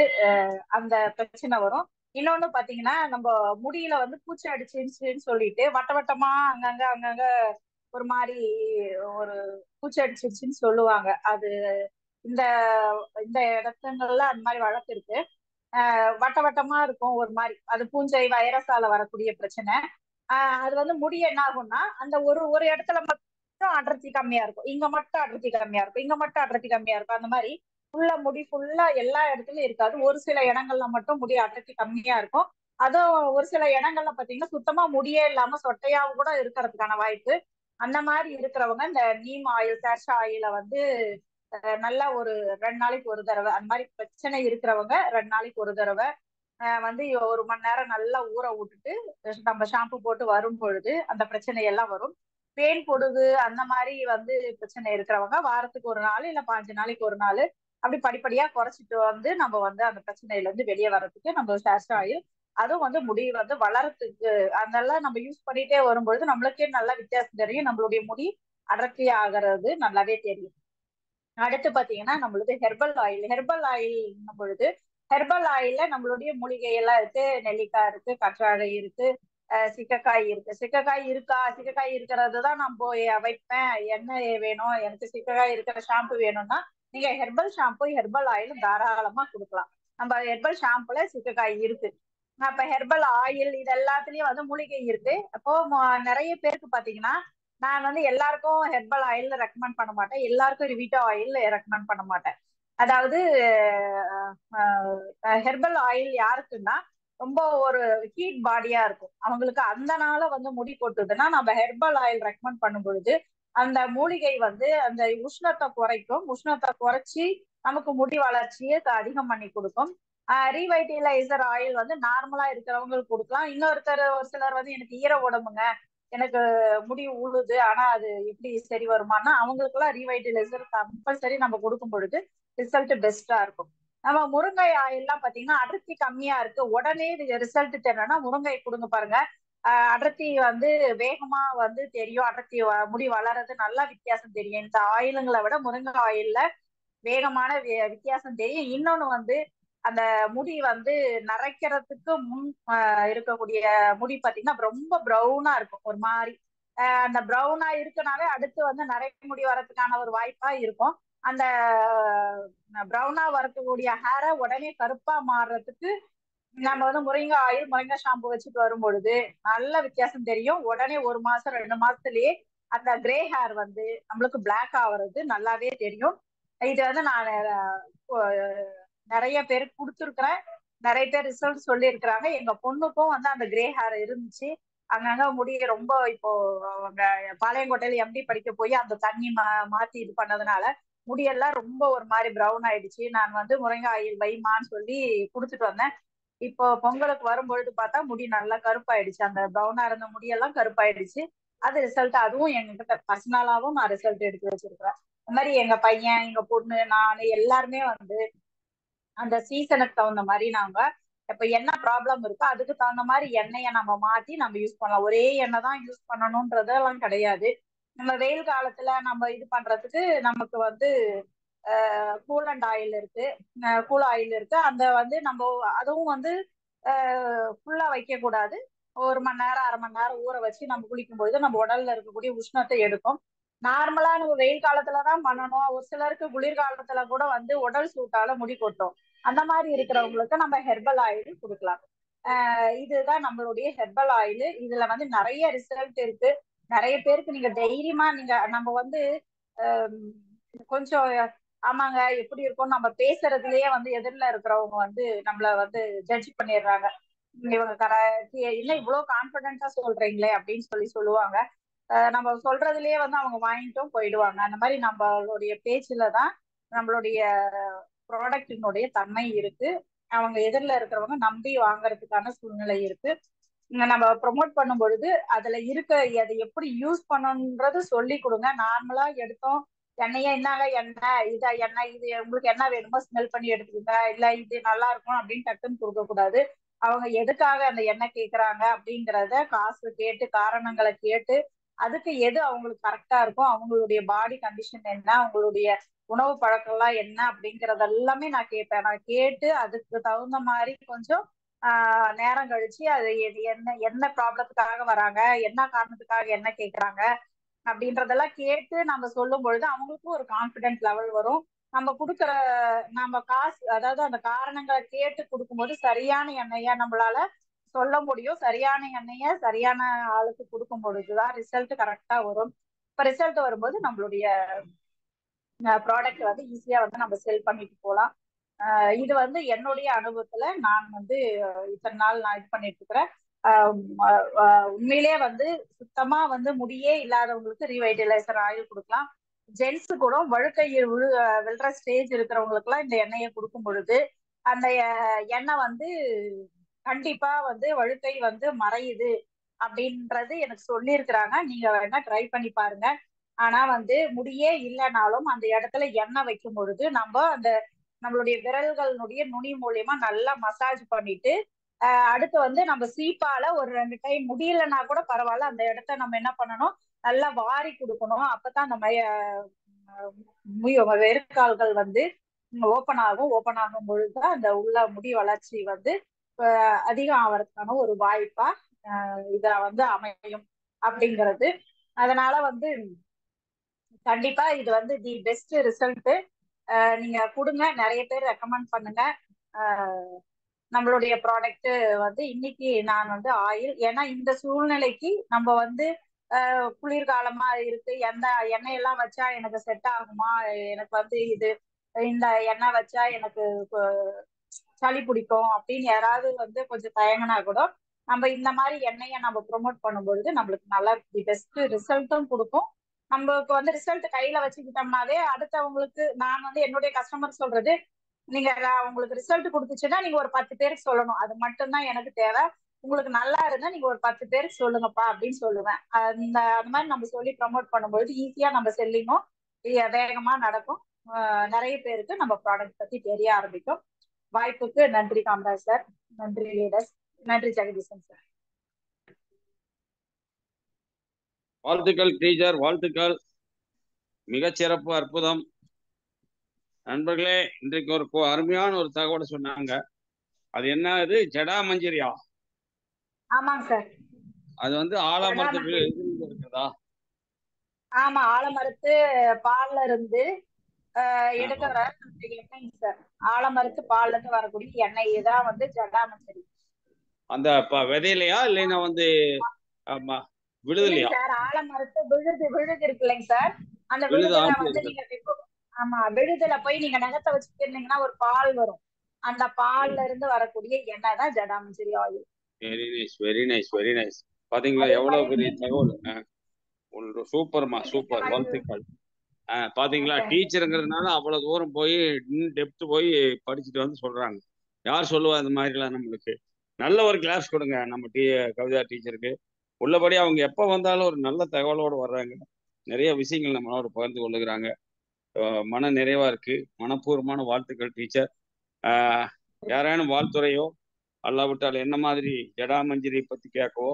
அந்த பிரச்சனை வரும். இன்னொன்னு பாத்தீங்கன்னா, நம்ம முடியில வந்து பூச்சி அடிச்சிருச்சுன்னு சொல்லிட்டு வட்ட வட்டமா அங்கங்க அங்கங்க ஒரு மாதிரி ஒரு பூச்சி அடிச்சிருச்சுன்னு சொல்லுவாங்க. அது இந்த இந்த இடத்துங்கள்ல அந்த மாதிரி வழக்கு இருக்கு. வட்ட வட்டமா இருக்கும் ஒரு மாதிரி, அது பூஞ்சை வைரஸால வரக்கூடிய பிரச்சனை. அது வந்து முடி என்ன ஆகும்னா, அந்த ஒரு ஒரு இடத்துல மட்டும் அடர்த்தி கம்மியா இருக்கும், இங்க மட்டும் அடர்த்தி கம்மியா இருக்கும், இங்க மட்டும் அடர்த்தி கம்மியா இருக்கும். அந்த மாதிரி ஃபுல்லா முடி ஃபுல்லா எல்லா இடத்துலயும் இருக்காது. ஒரு சில இடங்கள்ல மட்டும் முடி அடர்த்தி கம்மியா இருக்கும். அதுவும் ஒரு சில இடங்கள்ல பாத்தீங்கன்னா சுத்தமா முடியே இல்லாம சொட்டையாவும் கூட இருக்கிறதுக்கான வாய்ப்பு. அந்த மாதிரி இருக்கிறவங்க இந்த நீம் ஆயில் சேஷா ஆயில வந்து நல்லா ஒரு 2 நாளைக்கு ஒரு தடவை, அந்த மாதிரி பிரச்சனை இருக்கிறவங்க 2 நாளைக்கு ஒரு தடவை வந்து 1 மணி நேரம் நல்லா ஊற விட்டுட்டு நம்ம ஷாம்பு போட்டு வரும் பொழுது அந்த பிரச்சனை எல்லாம் வரும். பேன் பொடுகு அந்த மாதிரி வந்து பிரச்சனை இருக்கிறவங்க வாரத்துக்கு ஒரு நாள் இல்ல 5 நாளைக்கு ஒரு நாள் அப்படி படிப்படியா குறைச்சிட்டு வந்து நம்ம வந்து அந்த பிரச்சனையில இருந்து வெளியே வர்றதுக்கு நம்ம சேஷா ஆயில், அதுவும் வந்து முடி வந்து வளர்றதுக்கு அதெல்லாம் நம்ம யூஸ் பண்ணிட்டே வரும்பொழுது நம்மளுக்கே நல்லா வித்தியாசம் தெரியும். நம்மளுடைய முடி அடர்த்தி ஆகிறது நல்லாவே தெரியும். அடுத்து பாத்தீங்கன்னா நம்மளுக்கு ஹெர்பல் ஆயில். ஹெர்பல் ஆயில் பொழுது ஹெர்பல் ஆயில்ல நம்மளுடைய மூலிகை எல்லாம் இருக்கு. நெல்லிக்காய் இருக்கு, கற்றாழை இருக்கு, சிக்கக்காய் இருக்கு. சிக்கக்காய் இருக்கா, சிக்கக்காய் இருக்கிறது தான் நான் போய் வைப்பேன். என்ன வேணும் எனக்கு, சிக்கக்காய் இருக்கிற ஷாம்பு வேணும்னா நீங்க ஹெர்பல் ஷாம்பு ஹெர்பல் ஆயில் தாராளமா கொடுக்கலாம். நம்ம ஹெர்பல் ஷாம்புல சிக்கக்காய் இருக்கு. அப்ப ஹெர்பல் ஆயில் இது எல்லாத்துலயும் வந்து மூலிகை இருக்கு. அப்போ நிறைய பேருக்கு பாத்தீங்கன்னா, நான் வந்து எல்லாருக்கும் ஹெர்பல் ஆயில் ரெக்கமெண்ட் பண்ண மாட்டேன், எல்லாருக்கும் ரிவிட்டா ஆயில் ரெக்கமெண்ட் பண்ண மாட்டேன். அதாவது ஹெர்பல் ஆயில் யாருக்குன்னா ரொம்ப ஒரு ஹீட் பாடியா இருக்கும் அவங்களுக்கு, அந்த நாள வந்து முடி கொட்டுதுன்னா நம்ம ஹெர்பல் ஆயில் ரெக்கமெண்ட் பண்ணும் பொழுது அந்த மூலிகை வந்து அந்த உஷ்ணத்தை குறைக்கும். உஷ்ணத்தை குறைச்சி நமக்கு முடி வளர்ச்சியை அதிகம் பண்ணி கொடுக்கும். ரீவைட்டலைசர் ஆயில் வந்து நார்மலா இருக்கிறவங்களுக்கு கொடுக்கலாம். இன்னொருத்தர் ஒரு சிலர் வந்து எனக்கு ஈர உடம்புங்க, எனக்கு முடி உழுது, ஆனா அது எப்படி சரி வருமானா அவங்களுக்கு எல்லாம் ரீவைட்டலைசர் கம்பல்சரி நம்ம கொடுக்கும் பொழுது ரிசல்ட் பெஸ்டா இருக்கும். நம்ம முருங்கை ஆயில்லாம் பாத்தீங்கன்னா அடர்த்தி கம்மியா இருக்கு, உடனே ரிசல்ட் தெரியலன்னா முருங்கை கொடுங்க பாருங்க. அடர்த்தி வந்து வேகமா வந்து தெரியும், அடர்த்தி முடி வளர்றது நல்லா வித்தியாசம் தெரியும். இந்த ஆயிலுங்களை விட முருங்கை ஆயில்ல வேகமான வித்தியாசம் தெரியும். இன்னொன்னு வந்து அந்த முடி வந்து நரைக்கிறதுக்கு முன் இருக்கக்கூடிய முடி பாத்தீங்கன்னா ரொம்ப ப்ரௌனா இருக்கும் ஒரு மாதிரி. அந்த ப்ரௌனா இருக்கனாவே அடுத்து வந்து நரைக்க முடி வரதுக்கான ஒரு வாய்ப்பா இருக்கும். அந்த ப்ரௌனா வரக்கூடிய ஹேரை உடனே கருப்பா மாறுறதுக்கு நம்ம வந்து முருங்கை ஆயில் முருங்கை ஷாம்பு வச்சுட்டு வரும் பொழுது நல்ல வித்தியாசம் தெரியும். உடனே 1 மாசம் 2 மாசத்துலயே அந்த கிரே ஹேர் வந்து நம்மளுக்கு பிளாக் ஆகுறது நல்லாவே தெரியும். இது வந்து நான் நிறைய பேருக்கு கொடுத்துருக்குறேன், நிறைய பேர் ரிசல்ட் சொல்லி இருக்கிறாங்க. எங்க பொண்ணுக்கும் வந்து அந்த கிரே ஹேர் இருந்துச்சு, அங்கங்க முடிய ரொம்ப இப்போ அவங்க பாளையங்கோட்டையில எம்டி படிக்க போய் அந்த தண்ணி மாத்தி இது பண்ணதுனால முடியெல்லாம் ரொம்ப ஒரு மாதிரி ப்ரௌன் ஆயிடுச்சு. நான் வந்து முருங்கை ஆயில் வைமான்னு சொல்லி கொடுத்துட்டு வந்தேன். இப்போ பொங்கலுக்கு வரும்பொழுது பார்த்தா முடி நல்லா கருப்பாயிடுச்சு, அந்த ப்ரௌனா இருந்த முடியெல்லாம் கருப்பாயிடுச்சு. அது ரிசல்ட் அதுவும் எங்ககிட்ட பர்சனலாவும் நான் ரிசல்ட் எடுத்து வச்சிருக்கிறேன். இந்த மாதிரி எங்க பையன் எங்க பொண்ணு நான் எல்லாருமே வந்து அந்த சீசனுக்கு தகுந்த மாதிரி நாங்க இப்ப என்ன ப்ராப்ளம் இருக்கோ அதுக்கு தகுந்த மாதிரி எண்ணெயை நம்ம மாத்தி நம்ம யூஸ் பண்ணலாம். ஒரே எண்ணெய் தான் யூஸ் பண்ணணும்ன்றதெல்லாம் கிடையாது. நம்ம வெயில் காலத்துல நம்ம இது பண்றதுக்கு நமக்கு வந்து கூலண்ட் ஆயில் இருக்கு, கூல் ஆயில் இருக்கு. அந்த வந்து நம்ம அதுவும் வந்து ஃபுல்லா வைக்க கூடாது. 1 மணி நேரம் 1/2 மணி நேரம் ஊற வச்சு நம்ம குளிக்கும் பொழுது நம்ம உடல்ல இருக்கக்கூடிய உஷ்ணத்தை எடுக்கும். நார்மலா நம்ம வெயில் காலத்துலதான் பண்ணணும். ஒரு சிலருக்கு குளிர்காலத்துல கூட வந்து உடல் சூட்டால முடி கொட்டும். அந்த மாதிரி இருக்கிறவங்களுக்கு நம்ம ஹெர்பல் ஆயில் கொடுக்கலாம். இதுதான் நம்மளுடைய ஹெர்பல் ஆயில். இதுல வந்து நிறைய ரிசல்ட் இருக்கு, நிறைய பேருக்கு நீங்க தைரியமா நீங்க நம்ம வந்து கொஞ்சம் ஆமாங்க எப்படி இருக்கும் நம்ம பேசுறதுலயே வந்து எதிரில இருக்கிறவங்க வந்து நம்மள வந்து ஜட்ஜ் பண்ணிடுறாங்க. இவங்க என்ன இவ்வளவு கான்பிடென்டா சொல்றீங்களே அப்படின்னு சொல்லுவாங்க. நம்ம சொல்றதுலயே வந்து அவங்க வாங்கிட்டும் போயிடுவாங்க. அந்த மாதிரி நம்மளுடைய பேச்சுலதான் நம்மளுடைய ப்ராடக்டினுடைய தன்மை இருக்கு. அவங்க எதிரில இருக்கிறவங்க நம்பி வாங்குறதுக்கான சூழ்நிலை இருக்கு. நம்ம ப்ரொமோட் பண்ணும் பொழுது அதுல இருக்க அதை எப்படி யூஸ் பண்ணணுன்றது சொல்லி கொடுங்க. நார்மலா எடுத்தோம் எண்ணெயா என்னங்க எண்ணெய் இதா எண்ணெய் இது உங்களுக்கு என்ன வேணுமோ ஸ்மெல் பண்ணி எடுத்துக்கோங்க, இல்ல இது நல்லா இருக்கும் அப்படின்னு டக்குன்னு கொடுக்க கூடாது. அவங்க எதுக்காக அந்த எண்ணெய் கேட்கறாங்க அப்படிங்கிறத காசு கேட்டு காரணங்களை கேட்டு அதுக்கு எது அவங்களுக்கு கரெக்டா இருக்கும், அவங்களுடைய பாடி கண்டிஷன் என்ன, அவங்களுடைய உணவு பழக்கம்லாம் என்ன அப்படிங்கறது எல்லாமே நான் கேட்பேன். நான் கேட்டு அதுக்கு தகுந்த மாதிரி கொஞ்சம் நேரம் கழிச்சு அது என்ன என்ன ப்ராப்ளத்துக்காக வராங்க, என்ன காரணத்துக்காக என்ன கேட்கறாங்க அப்படின்றதெல்லாம் கேட்டு நம்ம சொல்லும் பொழுது அவங்களுக்கும் ஒரு கான்பிடென்ட் லெவல் வரும். நம்ம கொடுக்குற நம்ம காசு அதாவது அந்த காரணங்களை கேட்டு கொடுக்கும்போது சரியான எண்ணெயா நம்மளால சொல்ல முடியும். சரியான எண்ணெய சரியான ஆளுக்கு கொடுக்கும் பொழுதுதான் ரிசல்ட் கரெக்டா வரும். இப்ப ரிசல்ட் வரும்போது நம்மளுடைய ப்ராடக்ட் வந்து ஈஸியா வந்து நம்ம செல் பண்ணிட்டு போகலாம். இது வந்து என்னுடைய அனுபவத்துல நான் வந்து இத்தனை நாள் நான் இது பண்ணிட்டு இருக்கிறேன். உண்மையிலே வந்து சுத்தமா வந்து முடியே இல்லாதவங்களுக்கு ரீவைட்டலைசர் ஆயில் கொடுக்கலாம். ஜென்ஸ் கூட வழுக்கை விழுற ஸ்டேஜ் இருக்கிறவங்களுக்கு எல்லாம் இந்த எண்ணெயை கொடுக்கும் பொழுது அந்த எண்ணெய் வந்து கண்டிப்பா வந்து வழுக்கை வந்து மறையுது அப்படின்றது எனக்கு சொல்லியிருக்கிறாங்க. நீங்க வேணா ட்ரை பண்ணி பாருங்க. ஆனா வந்து முடியே இல்லைனாலும் அந்த இடத்துல எண்ணெய் வைக்கும் பொழுது நம்ம அந்த நம்மளுடைய விரல்களுடைய நுனி மூலியமா நல்லா மசாஜ் பண்ணிட்டு அடுத்து வந்து நம்ம சீப்பால ஒரு 2 டைம் முடியலன்னா கூட பரவாயில்ல அந்த இடத்த நம்ம என்ன பண்ணணும், நல்லா வாரி கொடுக்கணும். அப்பதான் அந்த வெறுக்கால்கள் வந்து ஓப்பன் ஆகும். ஓப்பன் ஆகும் பொழுதுதான் அந்த உள்ள முடி வளர்ச்சி வந்து அதிகம் ஆவறதுக்கான ஒரு வாய்ப்பா இத வந்து அமையும் அப்படிங்கிறது. அதனால வந்து கண்டிப்பா இது வந்து தி பெஸ்ட் ரிசல்ட். நீங்க கொடுங்க, நிறைய பேர் ரெக்கமெண்ட் பண்ணுங்க. நம்மளுடைய ப்ராடக்ட் வந்து இன்னைக்கு நான் வந்து ஆயில், ஏன்னா இந்த சூழ்நிலைக்கு நம்ம வந்து குளிர்காலமா இருக்கு, எந்த எண்ணெயெல்லாம் வச்சா எனக்கு செட் ஆகுமா, எனக்கு வந்து இந்த எண்ணெய் வச்சா எனக்கு சளி பிடிக்கும் அப்படின்னு யாராவது வந்து கொஞ்சம் தயங்கினா கூட நம்ம இந்த மாதிரி எண்ணெயை நம்ம ப்ரொமோட் பண்ணும்பொழுது நம்மளுக்கு நல்லா பெஸ்ட் ரிசல்ட்டும் கொடுக்கும். நம்மளுக்கு வந்து ரிசல்ட் கையில வச்சுக்கிட்டோம்னாவே அடுத்தவங்களுக்கு நான் வந்து என்னுடைய கஸ்டமர் சொல்றது, நீங்க உங்களுக்கு ரிசல்ட் கொடுத்துச்சுன்னா நீங்க ஒரு 10 பேருக்கு சொல்லணும், அது மட்டும்தான் எனக்கு தேவை. உங்களுக்கு நல்லா இருந்தா நீங்க ஒரு 10 பேருக்கு சொல்லுங்கப்பா அப்படின்னு சொல்லுவேன். அந்த மாதிரி நம்ம சொல்லி ப்ரமோட் பண்ணும்போது ஈஸியா நம்ம செல்லிங்கும் வேகமா நடக்கும். நிறைய பேருக்கு நம்ம ப்ராடக்ட் பத்தி தெரிய ஆரம்பிக்கும். வாய்ப்புக்கு நன்றி காமராஜ் சார், நன்றி லீடர்ஸ், நன்றி ஜெகதீசன் சார். வாழ்த்துக்கள் டீச்சர், வாழ்த்துக்கள், மிகச்சிறப்பு, அற்புதம். நண்பர்களே, இன்றைக்கு ஒரு அருமையான ஒரு தகவலை சொன்னாங்க. அது என்ன, அது ஜடாமஞ்சரியா? ஆமாங்க சார். அது வந்து ஆலமரத்துக்கு இருக்குதா? ஆமா, ஆலமரத்து பால்ல இருந்து எடுக்கிற எண்ணெய் சார். ஆலமரத்து பால்ல இருந்து வரக்கூடிய எண்ணெய் தான் வந்து ஜடாமஞ்சரி. அந்த விதையிலையா இல்லைன்னா வந்து விழுதுலையா சார்? ஆலமரத்து விழுது இருக்கு இல்லைங்க சார், அந்த விழுதுல வந்து நீங்க ஆமா விழுதுல போய் நீங்க நகத்தை வச்சுக்கிட்டீங்கன்னா ஒரு பால் வரும். அந்த பால்ல இருந்து வரக்கூடிய எண்ணெய் தான் ஜடாமஞ்சரி oil. Very nice, very nice, very nice. பாத்தீங்களா எவ்வளவு பெரிய தகவல். சூப்பர்மா, சூப்பர், வாழ்த்துக்கள். பாத்தீங்களா, டீச்சருங்கிறதுனால அவ்வளவு தூரம் போய் டெப்த் போய் படிச்சுட்டு வந்து சொல்றாங்க. யார் சொல்லுவா இந்த மாதிரிலாம்? நம்மளுக்கு நல்ல ஒரு கிளாஸ் கொடுங்க நம்ம கவிதா டீச்சருக்கு. உள்ளபடி அவங்க எப்ப வந்தாலும் ஒரு நல்ல தகவலோடு வர்றாங்க. நிறைய விஷயங்கள் நம்மளோட பகிர்ந்து கொள்ளுகிறாங்க. மன நிறைவா இருக்கு. மனப்பூர்வமான வாழ்த்துக்கள் டீச்சர். யாரானும் வாழ்த்துறையோ அல்லாவிட்டால் என்ன மாதிரி ஜடாமஞ்சரி பத்தி கேட்கவோ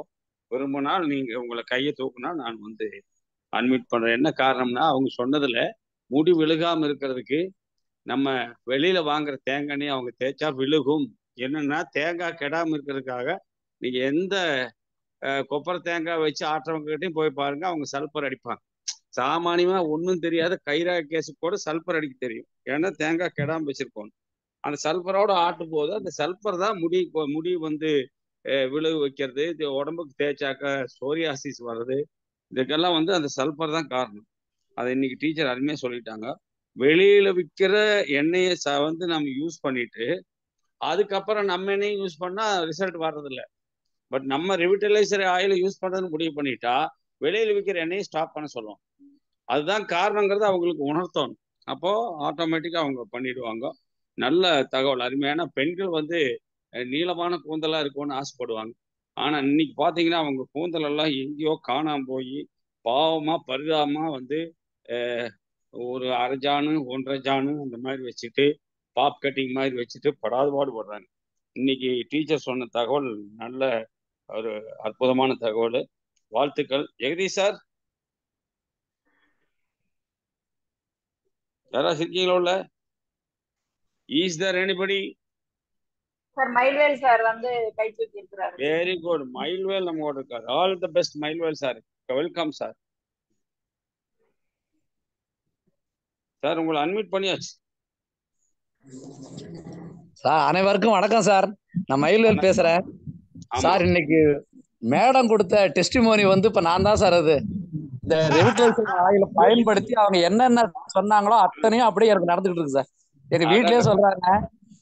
விரும்பினால் நீங்க உங்களை கையை தூக்குனா நான் வந்து அட்மிட் பண்றேன். என்ன காரணம்னா, அவங்க சொன்னதுல முடி விழுகாம இருக்கிறதுக்கு நம்ம வெளியில வாங்குற தேங்காய் அவங்க தேய்ச்சா விழுகும். என்னன்னா, தேங்காய் கெடாம இருக்கிறதுக்காக நீங்க எந்த கொப்பரை தேங்காய் வச்சு ஆட்டுறவங்ககிட்டையும் போய் பாருங்க, அவங்க சல்பர் அடிப்பாங்க. சாமானியமா ஒன்றும் தெரியாத கைரா கேஸு கூட சல்பர் அடிக்க தெரியும். ஏன்னா தேங்காய் கெடாம வச்சிருக்கோம். அந்த சல்பரோட ஆட்டும் போது அந்த சல்பர் தான் முடி வந்து விழுகு வைக்கிறது. இது உடம்புக்கு தேய்ச்சாக்க சோரியாசிஸ் வர்றது, இதுக்கெல்லாம் வந்து அந்த சல்ஃபர் தான் காரணம். அதை இன்னைக்கு டீச்சர் அருமையாக சொல்லிட்டாங்க. வெளியில விற்கிற எண்ணெயை வந்து நம்ம யூஸ் பண்ணிட்டு அதுக்கப்புறம் நம்ம எண்ணெயும் யூஸ் பண்ணா ரிசல்ட் வர்றதில்ல. பட் நம்ம ரிவிட்டலைசர் ஆயில யூஸ் பண்றதுன்னு முடிவு பண்ணிட்டா வெளியில விற்கிற எண்ணெயை ஸ்டாப் பண்ண சொல்லுவோம். அதுதான் காரணங்கிறது அவங்களுக்கு உணர்த்தணும். அப்போ ஆட்டோமேட்டிக்கா அவங்க பண்ணிடுவாங்க. நல்ல தகவல், அருமையான. பெண்கள் வந்து நீளமான கூந்தலா இருக்கும்னு ஆசைப்படுவாங்க. ஆனா இன்னைக்கு பாத்தீங்கன்னா அவங்க கூந்தல் எல்லாம் எங்கேயோ காணாம போய் பாவமா பரிதாபமா வந்து ஒரு அரை ஜானு 1.5 ஜானு அந்த மாதிரி வச்சுட்டு பாப் கட்டிங் மாதிரி வச்சுட்டு படாத பாடுபடுறாங்க. இன்னைக்கு டீச்சர் சொன்ன தகவல் நல்ல ஒரு அற்புதமான தகவல். வாழ்த்துக்கள். ஜெகதீஷ் சார், யாராவது இருக்கீங்களா உள்ள? Is there anybody? Sir Mayilvel sir வந்து கை தூக்கி இருக்கிறாரு. Very good. மயில்வேல் நம்ம கூட இருக்காரு. All the best Mayilvel sir. Welcome sir. Sir உங்களை அன்மியூட் பண்ணியாச்சு சார். அனைவருக்கும் வணக்கம் சார். நான் மயில்வேல் பேசுறேன் சார். இன்னைக்கு மேடம் கொடுத்த டெஸ்டிமோனி வந்து இப்ப நான் தான் சார். அது இந்த ரெவிட்டலைசர் ஆயில பயன்படுத்தி அவங்க என்னென்ன சொன்னாங்களோ அத்தனையும் அப்படியே எனக்கு நடந்துகிட்டு இருக்கு சார். எங்க வீட்லயே சொல்றாங்க,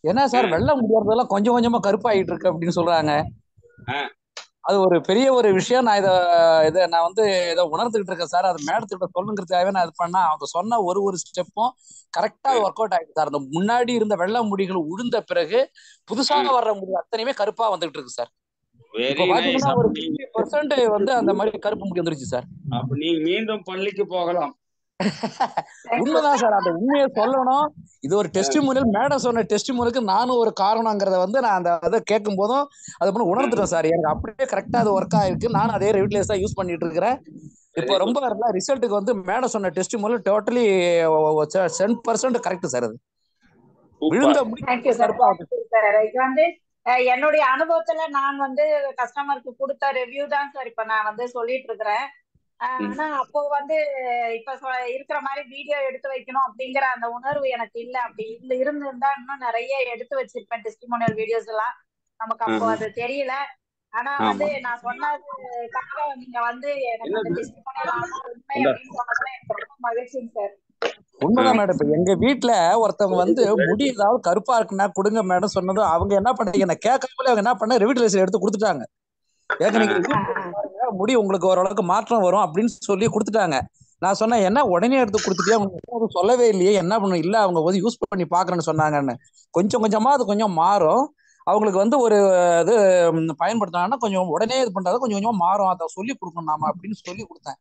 என்ன சார் வெள்ளை முடியறதெல்லாம் கொஞ்சம் கொஞ்சமா கருப்பாயிட்டு இருக்கு அப்படின்னு சொல்றாங்க. அது ஒரு பெரிய ஒரு விஷயம். நான் இதை நான் வந்து இதை உணர்ந்துகிட்டு இருக்கேன் சார். அது மேடத்துக்கிட்ட சொல்லுங்கிறதுக்காகவே நான் இது பண்ணா அவங்க சொன்ன ஒரு ஸ்டெப்பும் கரெக்டா ஒர்க் அவுட் ஆயிடுச்சு சார். அந்த முன்னாடி இருந்த வெள்ளை முடிகள் உளுந்த பிறகு புதுசா வர்ற முடி அத்தனையுமே கருப்பா வந்துகிட்டு இருக்கு சார். இப்போ பாத்தீங்கன்னா ஒரு 50% வந்து அந்த மாதிரி கருப்பு முடி வந்துருச்சு சார். அப்ப நீங்க மீண்டும் பள்ளிக்கு போகலாம். உண்மைதான் சார். அந்த உண்மையை சொல்லணும். இது ஒரு டெஸ்டிமோனியல். மேடம் சொன்ன டெஸ்டிமோனியலுக்கு நானும் ஒரு காரணங்கிறத வந்து நான் அந்த அதை கேட்கும் போதும் அதை பண்ணி உணர்ந்துட்டேன் சார். எனக்கு அப்படியே கரெக்டா அது ஒர்க் ஆயிருக்கு. நானும் அதே ரெவிட்லேஸ் தான் யூஸ் பண்ணிட்டு இருக்கிறேன். இப்போ ரொம்ப ரிசல்ட்டுக்கு வந்து மேடம் சொன்ன டெஸ்டிமோனியல் டோட்டலி 10% கரெக்ட் சார். அது விழுந்த இது வந்து என்னுடைய அனுபவத்துல நான் வந்து கஸ்டமருக்கு கொடுத்த ரிவ்யூ தான் சார் இப்ப நான் வந்து சொல்லிட்டு இருக்கிறேன். ஆனா அப்போ வந்து இப்ப இருக்கிற மாதிரி வீடியோ எடுத்து வைக்கணும் அப்படிங்கிற அந்த உணர்வு எனக்கு இல்ல. அப்படி இருந்திருந்தா இன்னும் நிறைய எடுத்து வச்சிருப்பேன் டெஸ்டிமோனியல் வீடியோஸ் எல்லாம். நமக்கு அப்போ அது தெரியல. ஆனா வந்து நான் சொன்னதுக்காக நீங்க வந்து எனக்கு அந்த டெஸ்டிமோனியல் ஆனா உண்மை அப்படின்னு சொன்னதுல எனக்கு ரொம்ப மகிழ்ச்சிங்க சார். உண்மைதான் மேடம். இப்ப எங்க வீட்டுல ஒருத்தவங்க வந்து முடி ஏதாவது கருப்பா இருக்குன்னா கொடுங்க மேடம் சொன்னதும் அவங்க என்ன பண்ணீங்க, என்ன கேட்காமலே அவங்க என்ன பண்ண ரெவிட்டலைசர் எடுத்து கொடுத்துட்டாங்க. ஏங்க நீங்க முடி உங்களுக்கு ஓரளவுக்கு மாற்றம் வரும் அப்படின்னு சொல்லி கொடுத்துட்டாங்க. நான் சொன்னேன், என்ன உடனே எடுத்து கொடுத்துட்டியா, உங்களுக்கு சொல்லவே இல்லையே, என்ன பண்ணும்? இல்ல அவங்க வந்து யூஸ் பண்ணி பாக்குறேன்னு சொன்னாங்கன்னு. கொஞ்சம் கொஞ்சமா அது கொஞ்சம் மாறும். அவங்களுக்கு வந்து ஒரு இது பயன்படுத்தினாங்கன்னா கொஞ்சம் உடனே இது பண்றது கொஞ்சம் கொஞ்சமா மாறும். அதை சொல்லி கொடுக்கணும் நாம அப்படின்னு சொல்லி கொடுத்தேன்.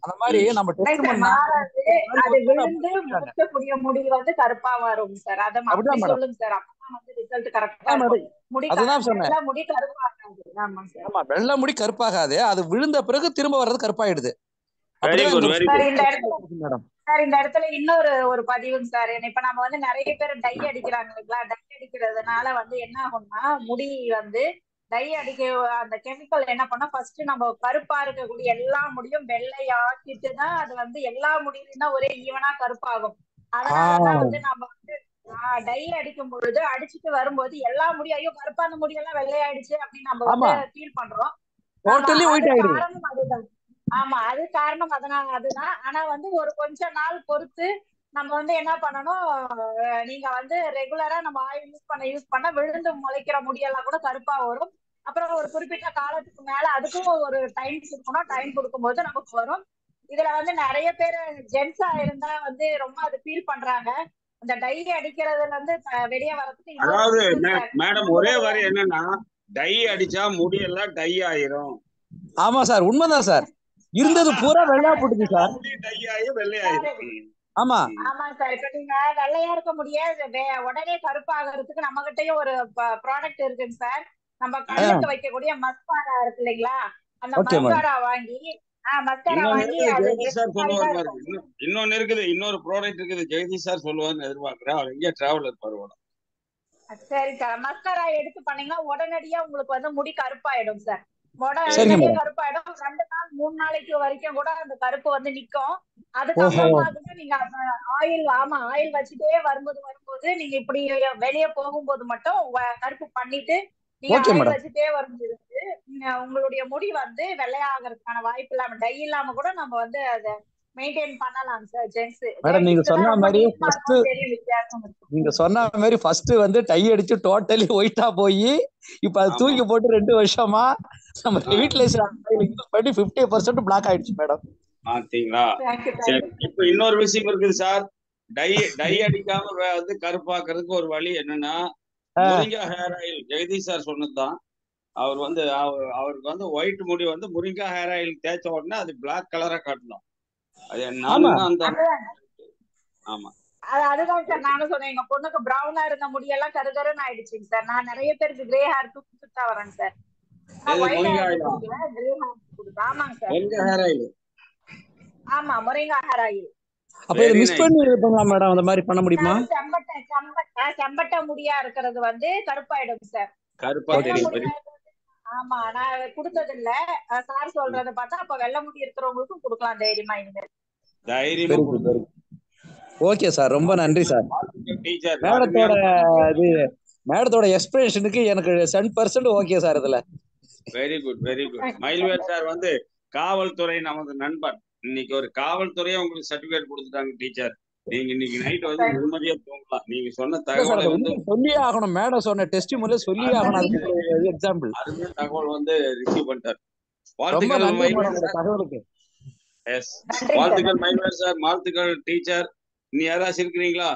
அந்த மாதிரி நம்ம டெஸ்ட் பண்ணா அது விழுந்து முடிக்கக்கூடிய முடி வந்து கருப்பா வரும் சார். அதை அப்படி சொல்லுங்க சார். அப்பதான் வந்து ரிசல்ட் கரெக்டா இருக்கும். அதுதான் சொன்னேன். முடி கருப்பாகாது. ஆமா சார். ஆமா, வெள்ளை முடி கருப்பாகாது. அது விழுந்த பிறகு திரும்ப வர்றது கருப்பாயிடுது. சார் இந்த இடத்துல இன்னொரு பதிவுங்க சார். இப்ப நம்ம வந்து நிறைய பேர் டை அடிக்கிறாங்க இல்லைங்களா? டை அடிக்கிறதுனால வந்து என்ன ஆகும்னா முடி வந்து டை அடிக்க அந்த கெமிக்கல் என்ன பண்ணா ஃபர்ஸ்ட் நம்ம கருப்பா இருக்கக்கூடிய எல்லா முடியும் வெள்ளை ஆக்கிட்டு தான் அது வந்து எல்லா முடியும் தான் ஒரே ஈவனா கருப்பாகும். அதனாலதான் வந்து நம்ம வந்து டை அடிக்கும் பொழுது அடிச்சுட்டு வரும்போது எல்லா முடியும் கருப்பான முடியெல்லாம் வெள்ளையாயிடுச்சு அப்படின்னு நம்ம வந்து ஃபீல் பண்றோம். காரணம் அதுதான். ஆமா, அது காரணம் அதுதான். ஆனா வந்து ஒரு கொஞ்ச நாள் பொறுத்து நம்ம வந்து என்ன பண்ணணும், நீங்க வந்து ரெகுலரா நம்ம ஆயில் யூஸ் பண்ண விழுந்து முளைக்கிற முடியெல்லாம் கூட கருப்பா வரும். அப்புறம் ஒரு குறிப்பிட்ட காலத்துக்கு மேல அதுக்கும் ஒரு டைம் கொடுக்கணும். டைம் கொடுக்கும்போது நமக்கு வரும். இதுல வந்து நிறைய பேர் ஜென்ஸா இருந்தா வந்து ரொம்ப அது ஃபீல் பண்றாங்க. அந்த டை அடிக்கிறதுல இருந்து வெளியே வரதுக்கு. அதாவது மேடம் ஒரே வரி என்னன்னா, டை அடிச்சா முடியெல்லாம் டை ஆயிரும். ஆமா சார், உண்மைதான் சார். இருந்தது பூரா வெள்ளையா போட்டுது சார். ஆமா ஆமா சார். இப்ப நீங்க வெள்ளையா இருக்க முடியாது, உடனே கருப்பாகிறதுக்கு நம்ம கிட்டயும் ஒரு ப்ராடக்ட் இருக்குங்க சார். நம்ம கண்ணுக்கு வைக்கக்கூடிய மஸ்காரா இருக்கு இல்லைங்களா? அந்த மஸ்காரா வாங்கி இன்னொன்னு இருக்குது, இன்னொரு ப்ராடக்ட் இருக்குது. ஜெகதீஷ் சார் சொல்லுவாருன்னு எதிர்பார்க்கிறேன். அவர் எங்கேயா டிராவலர் பரவாயில்ல. சரி சார், மஸ்காரா எடுத்து பண்ணீங்கன்னா உடனடியா உங்களுக்கு வந்து முடி கருப்பாயிடும் சார். உடனடியா கருப்பாயிடும். 2 நாள் 3 நாளைக்கு வரைக்கும் கூட அந்த கருப்பு வந்து நிக்கும். அதுக்கப்புறமா கூட நீங்க ஆயில் வச்சுட்டே வரும்போது நீங்க இப்படி வெளியே போகும்போது மட்டும் கருப்பு பண்ணிட்டு நீங்க ஆயில் வச்சுட்டே வரும்போது உங்களுடைய முடி வந்து வெள்ளையாகிறதுக்கான வாய்ப்பு இல்லாம டை இல்லாம கூட நம்ம வந்து அதை மெயின்டைன் பண்ணலாம் சார். ஜென்ஸ் மேடம் நீங்க லேடிஸ்க்கு தான் சொன்ன ரொம்ப மாதிரி டீப்பா ஃபர்ஸ்ட் இருக்கும், பெரிய வித்தியாசம் இருக்கும். நீங்க சொன்ன மாதிரி ஃபர்ஸ்ட் வந்து டை அடிச்சு டோட்டலி ஒயிட்டா போய் இப்ப அது ஆமா தூக்கி போட்டு 2 வருஷமா நம்ம ஆ, ரெவிட்லைசர் யூஸ் பண்ணி 50% பிளாக் ஆயிடுச்சு மேடம். பாத்தீங்களா? தேங்க்யூ சரி, தேங்க்யூ. இப்ப இன்னொரு விஷயம் இருக்குது சார். டை டை அடிக்காம வந்து கருப்பாக்குறதுக்கு ஒரு வழி என்னன்னா, முருங்கா ஹேர் ஆயில் ஜெகதீஷ் சார் சொன்னதுதான். அவர் வந்து அவருக்கு வந்து ஒயிட் முடி வந்து முருங்கா ஹேர் ஆயில் தேய்ச்ச உடனே அது பிளாக் கலரா காட்டணும். அது ஆமா நானும் அந்த அதுதான் ஆமா அதுதான் சார் நானும் சொன்னேன். எங்க பொண்ணுக்கு பிரவுனா இருந்த முடியெல்லாம் கருகருன்னு ஆயிடுச்சுங்க சார். நான் நிறைய பேருக்கு கிரே ஹேர் கொடுத்துட்டா வரேன் சார். நான் எது ஒயிட் முருங்கா ஹேர் ஆயிலா? கொடுக்கல, கிரே ஹேர் கொடுத்தேன். ஆமாங்க சார். முருங்கா ஹேர் ஆயில் ஆமா, முருங்கா ஹேர் ஆயில். அப்ப இதை வெரி மிஸ் நைஸ். பண்ணி பண்ணலாம் மேடம், அந்த மாதிரி பண்ண முடியுமா? செம்பட்ட முடியா இருக்கிறது வந்து கருப்பாயிடும் சார். கருப்பா வெள்ளை தெரியும். முடியா ஆமா, நான் கொடுத்தது இல்ல. சார் சொல்றத பார்த்தா அப்ப வெள்ளை முடி இருக்கிறவங்களுக்கும் கொடுக்கலாம் தைரியமா இனிமேல். தைரியமா கொடுக்கும். ஓகே சார், ரொம்ப நன்றி சார். டீச்சர் மேடத்தோட இது மேடத்தோட எக்ஸ்பிரஷனுக்கு எனக்கு 100% ஓகே சார். இதுல very good very good. Mayilvel sir வந்து காவல்துறை நமது நண்பன். இன்னைக்கு ஒரு காவல்துறையே உங்களுக்கு சர்டிபிகேட் கொடுத்துட்டாங்க டீச்சர். நீங்க இன்னைக்கு நைட் வந்து நிம்மதியா தூங்கலாம். நீங்க சொன்ன தகவலை வந்து சொல்லியே ஆகணும். மேடம் சொன்ன டெஸ்டிமோனியல் சொல்லியே ஆகணும். அதுக்கு எக்ஸாம்பிள் அருமையான தகவல் வந்து ரிசீவ் பண்ணிட்டார். ரொம்ப வாழ்த்துக்கள் நன்றி மயில்வேல் மேடம் சார். தகவலுக்கு. எஸ், வாழ்த்துக்கள் மயில்வேல் சார், வாழ்த்துக்கள் டீச்சர். இனி யாராச்சும் இருக்கிறீங்களா?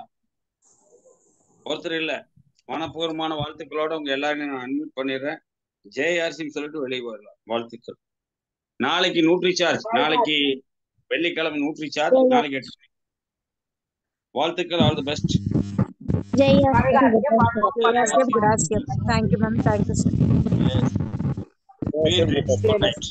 ஒருத்தர் இல்ல. மனப்பூர்வமான வாழ்த்துக்களோட உங்க எல்லாரையும் நான் அன்மியூட் பண்ணிடுறேன். ஜேஆர்சின்னு சொல்லிட்டு வெளியே வரலாம். வாழ்த்துக்கள். நாளைக்கு நியூட்ரிசார்ஜ், நாளைக்கு வெள்ளிக்கிழமை நியூட்ரிசார்ஜ், நாளைக்கு 8 மணிக்கு. வாழ்த்துக்கள். All the best. Thank you, ma'am. Thank you, sir. Yes. Good night.